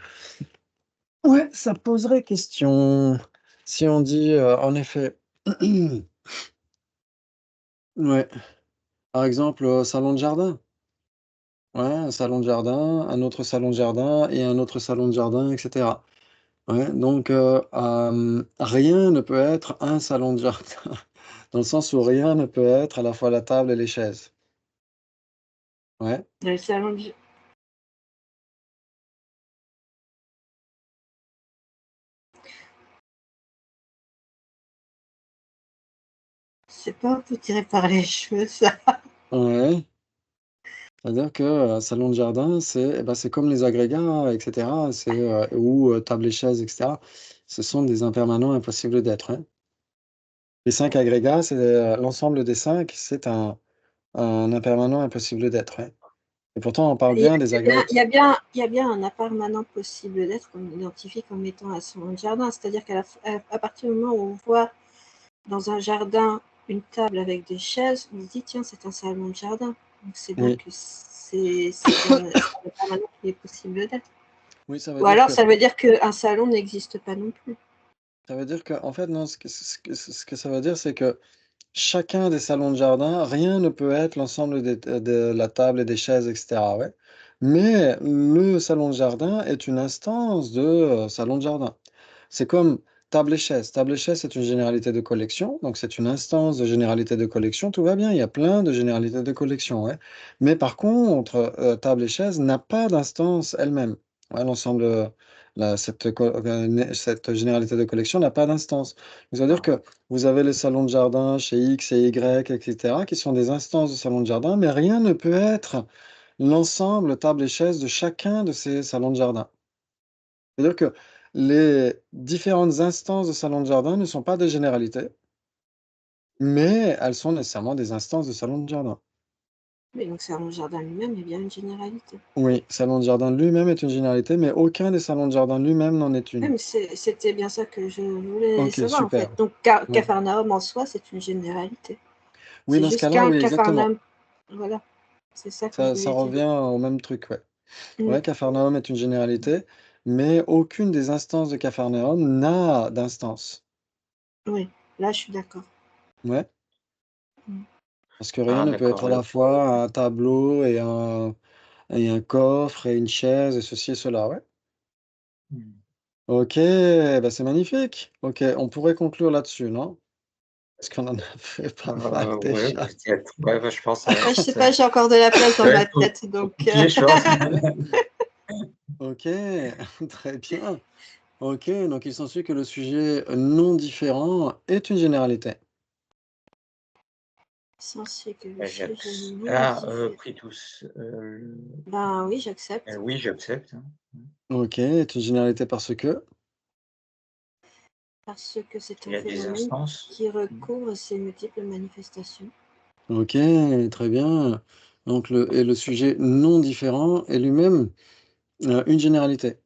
Ouais, ça poserait question. Si on dit, en effet ouais, par exemple, salon de jardin. Ouais, un salon de jardin, un autre salon de jardin et un autre salon de jardin et cetera. Ouais, donc rien ne peut être un salon de jardin, dans le sens où rien ne peut être à la fois la table et les chaises. Ouais, Le salon de c'est pas un peu tiré par les cheveux ça. ouais. C'est-à-dire que, salon de jardin, c'est comme les agrégats et cetera, ou table et chaises et cetera. Ce sont des impermanents impossibles d'être, ouais. Les 5 agrégats, c'est, l'ensemble des 5, c'est un impermanent impossible d'être, ouais. Et pourtant on parle Il y a bien des il y a bien agrégats il y a bien il y a bien un impermanent possible d'être qu'on identifie comme étant un salon de jardin. C'est-à-dire à partir du moment où on voit dans un jardin une table avec des chaises, on se dit: «Tiens, c'est un salon de jardin». Donc c'est bien oui. que c'est un impermanent qui est possible d'être. Oui, Ou alors ça veut dire qu'un salon n'existe pas non plus. ça veut dire qu'en fait, non, ce que ça veut dire, c'est que chacun des salons de jardin, rien ne peut être l'ensemble de la table et des chaises et cetera, ouais. Mais le salon de jardin est une instance de, salon de jardin. C'est comme table et chaise. Table et chaise, c'est une généralité de collection, donc c'est une instance de généralité de collection, tout va bien, il y a plein de généralités de collection, ouais. Mais par contre, table et chaise n'a pas d'instance elle-même. Ouais, l'ensemble, cette généralité de collection n'a pas d'instance. C'est-à-dire que vous avez les salons de jardin chez X et Y, etc., qui sont des instances de salon de jardin, mais rien ne peut être l'ensemble table et chaise de chacun de ces salons de jardin. C'est-à-dire que les différentes instances de salon de jardin ne sont pas des généralités, mais elles sont nécessairement des instances de salon de jardin. Mais donc, salon de jardin lui-même est bien une généralité. Oui, salon de jardin lui-même est une généralité, mais aucun des salons de jardin lui-même n'en est Oui, une. mais c'était bien ça que je voulais Ok, savoir, en super. fait. Donc, Ouais. Capharnaüm en soi, c'est une généralité. Oui, C'est dans ce juste cas-là, qu'un oui, exactement. Capharnaüm. Voilà, c'est ça que je Ça voulais dire. revient au même truc, ouais. Mm. Ouais, Capharnaüm est une généralité, mais aucune des instances de Capharnaüm n'a d'instance. Oui, là, je suis d'accord. Ouais. Mm. Parce que rien ne peut être d'accord. à la fois un tableau et un coffre et une chaise et ceci et cela, ouais. Hmm. OK, bah, c'est magnifique. OK, on pourrait conclure là-dessus, non? Parce qu'on en a fait pas mal Ouais, déjà. peut-être. Ouais, bah, je pense Après, je sais pas, j'ai encore de la place dans ma tête, donc... compliqué, je pense. OK, très bien. OK, donc il s'ensuit que le sujet non différent est une généralité. Censé que le Bah, sujet non différent. pris tous. Ben oui, j'accepte. Oui, j'accepte. Hein. OK, est une généralité parce que? Parce que c'est Il y un a des phénomène instances. qui recouvre ses multiples manifestations. OK, très bien. Donc le sujet non différent est lui-même, une généralité.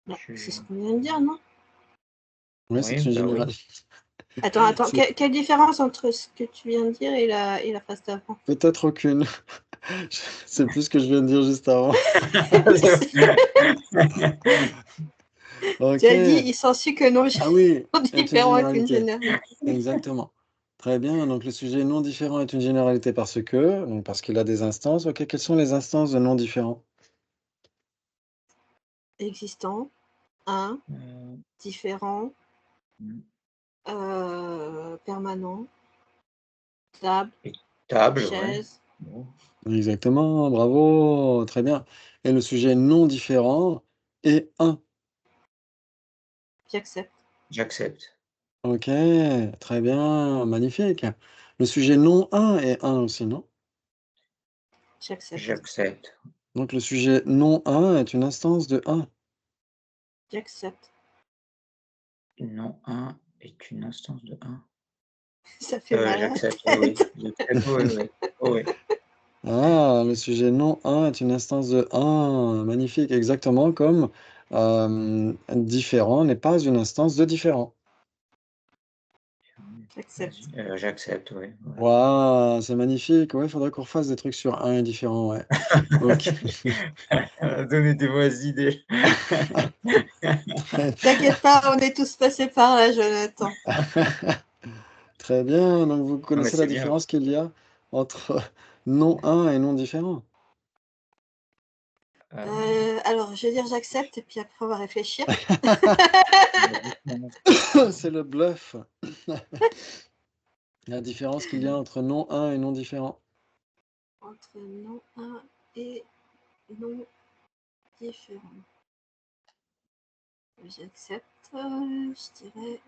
Ben, c'est ce qu'on vient de dire, non? Oui, Oui, c'est une bah oui. généralité. Attends, C'est quelle différence entre ce que tu viens de dire et la phrase d'avant? peut-être aucune. C'est plus ce que je viens de dire juste avant. Tu as dit, OK. il s'ensuit que non Ah oui, est une différent est une généralité. généralité. Exactement. Très bien, donc le sujet non différent est une généralité parce que, donc parce qu'il a des instances. OK, quelles sont les instances de non différent? Existant, un, différent, permanent, table, Table, ouais. chaise. Bon. Exactement, bravo, très bien. Et le sujet non différent est un. J'accepte. J'accepte. OK, très bien, magnifique. Le sujet non un est un aussi, non? J'accepte. J'accepte. Donc le sujet non un est une instance de un. J'accepte. Non, 1 est une instance de 1. Ça fait mal à la J'accepte, oui. tête. J'accepte, oui. Oui. Ah, le sujet non un est une instance de un. Magnifique, exactement comme différent n'est pas une instance de différent. J'accepte. J'accepte, oui. Waouh, c'est magnifique. Ouais, faudrait qu'on refasse des trucs sur un et différent, ouais. OK. Donnez des bonnes idées. Très T'inquiète pas, on est tous passés par là, Jonathan. Très bien, donc vous Non, mais connaissez la c'est bien. différence qu'il y a entre non un et non différent? Alors, je vais dire j'accepte et puis après on va réfléchir. C'est le bluff. La différence qu'il y a entre non un et non différent. Entre non un et non différent. J'accepte, je dirais.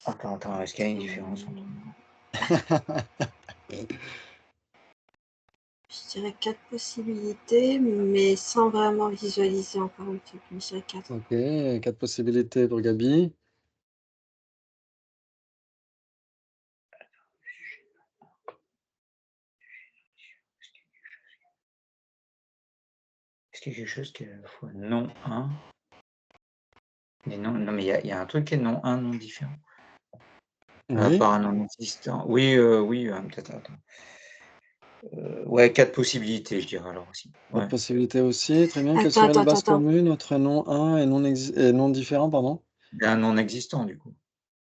Attends, est-ce qu'il y a une différence entre... Je dirais 4 possibilités, mais sans vraiment visualiser encore le truc. Je dirais 4. OK, 4 possibilités pour Gabi. Est-ce qu'il y a quelque chose qui est à la fois non 1 mais non, mais il y a un truc qui est non 1, non différent. Oui, Par un non existant. Oui, peut-être, attends. Ouais, 4 possibilités, je dirais alors aussi. 4 Ouais. possibilités aussi. Très bien. Quelles Attends, seraient les attends, bases attends. communes entre non un et non différent, pardon? Un non existant, du coup.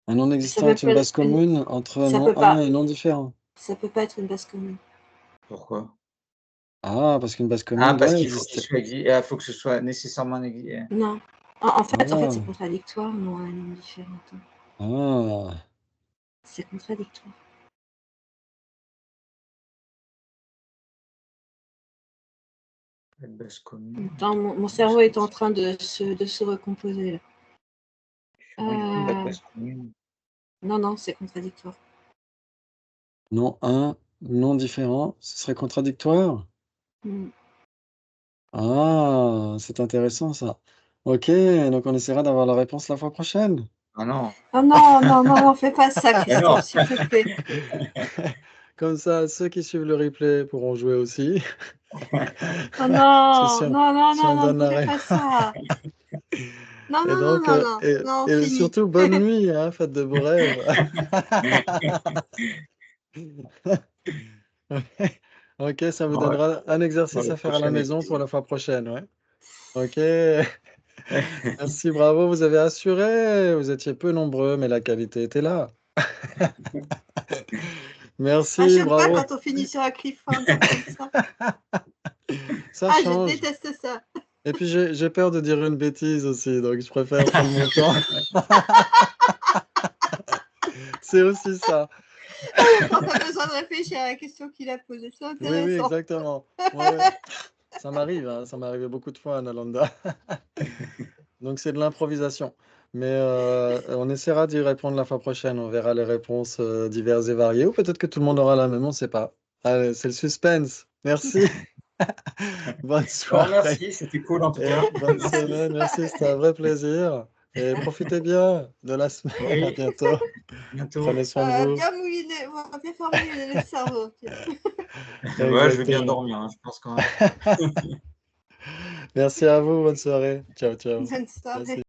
Un non Ça existant peut est une pas, base commune entre ça non peut un pas, et non différent. ça peut pas être une base commune. Pourquoi? Ah, parce qu'une base Ah, commune doit parce qu'il faut qu'il exister. soit faut que ce soit nécessairement Non. En fait, c'est Ah, contradictoire, non, un et non différente. ah, C'est contradictoire. pas de base commune. Attends, mon cerveau est en train de se recomposer, là. Sûrement, il y a pas de base commune. Non, c'est contradictoire. non un, non différent, ce serait contradictoire? Mm. Ah, c'est intéressant ça. OK, donc on essaiera d'avoir la réponse la fois prochaine. Ah non. Oh non, fais pas ça, Ah non. Christophe, s'il te plaît. Comme ça, ceux qui suivent le replay pourront jouer aussi. Oh Parce que si on non, donne ne la fais pas ça. Non, et donc, et fini. surtout bonne nuit, hein, faites de beaux rêves. OK, ça vous Ouais, donnera un dans exercice le à faire à la prochain maison pour épisode. la fois prochaine, ouais. OK. Merci, bravo, vous avez assuré. Vous étiez peu nombreux, mais la qualité était là. Merci, J'aime pas bravo. quand on finit sur un cliffhanger comme ça. Ça Je change. déteste ça. Et puis j'ai peur de dire une bêtise aussi, donc je préfère prendre mon temps. C'est aussi ça. On n'a pas besoin de réfléchir à la question qu'il a posée. C'est Oui, intéressant. exactement. Ouais. Ça m'arrive, hein, ça m'est arrivé beaucoup de fois, Nalanda. Donc c'est de l'improvisation. Mais on essaiera d'y répondre la fois prochaine. On verra les réponses diverses et variées. Ou peut-être que tout le monde aura la même, on ne sait pas. Allez, c'est le suspense. Merci. Bonne Bon, soirée. merci, c'était cool en tout Et cas. bonne semaine. Merci, c'était un vrai plaisir. Et profitez bien de la semaine. À Oui, bientôt. bientôt. Prenez soin de vous. Bien faire mouiller le cerveau. Ouais, je veux bien Exactement. dormir, hein, je pense quand même. Merci à vous. Bonne soirée. Ciao, ciao. Bonne soirée. Merci.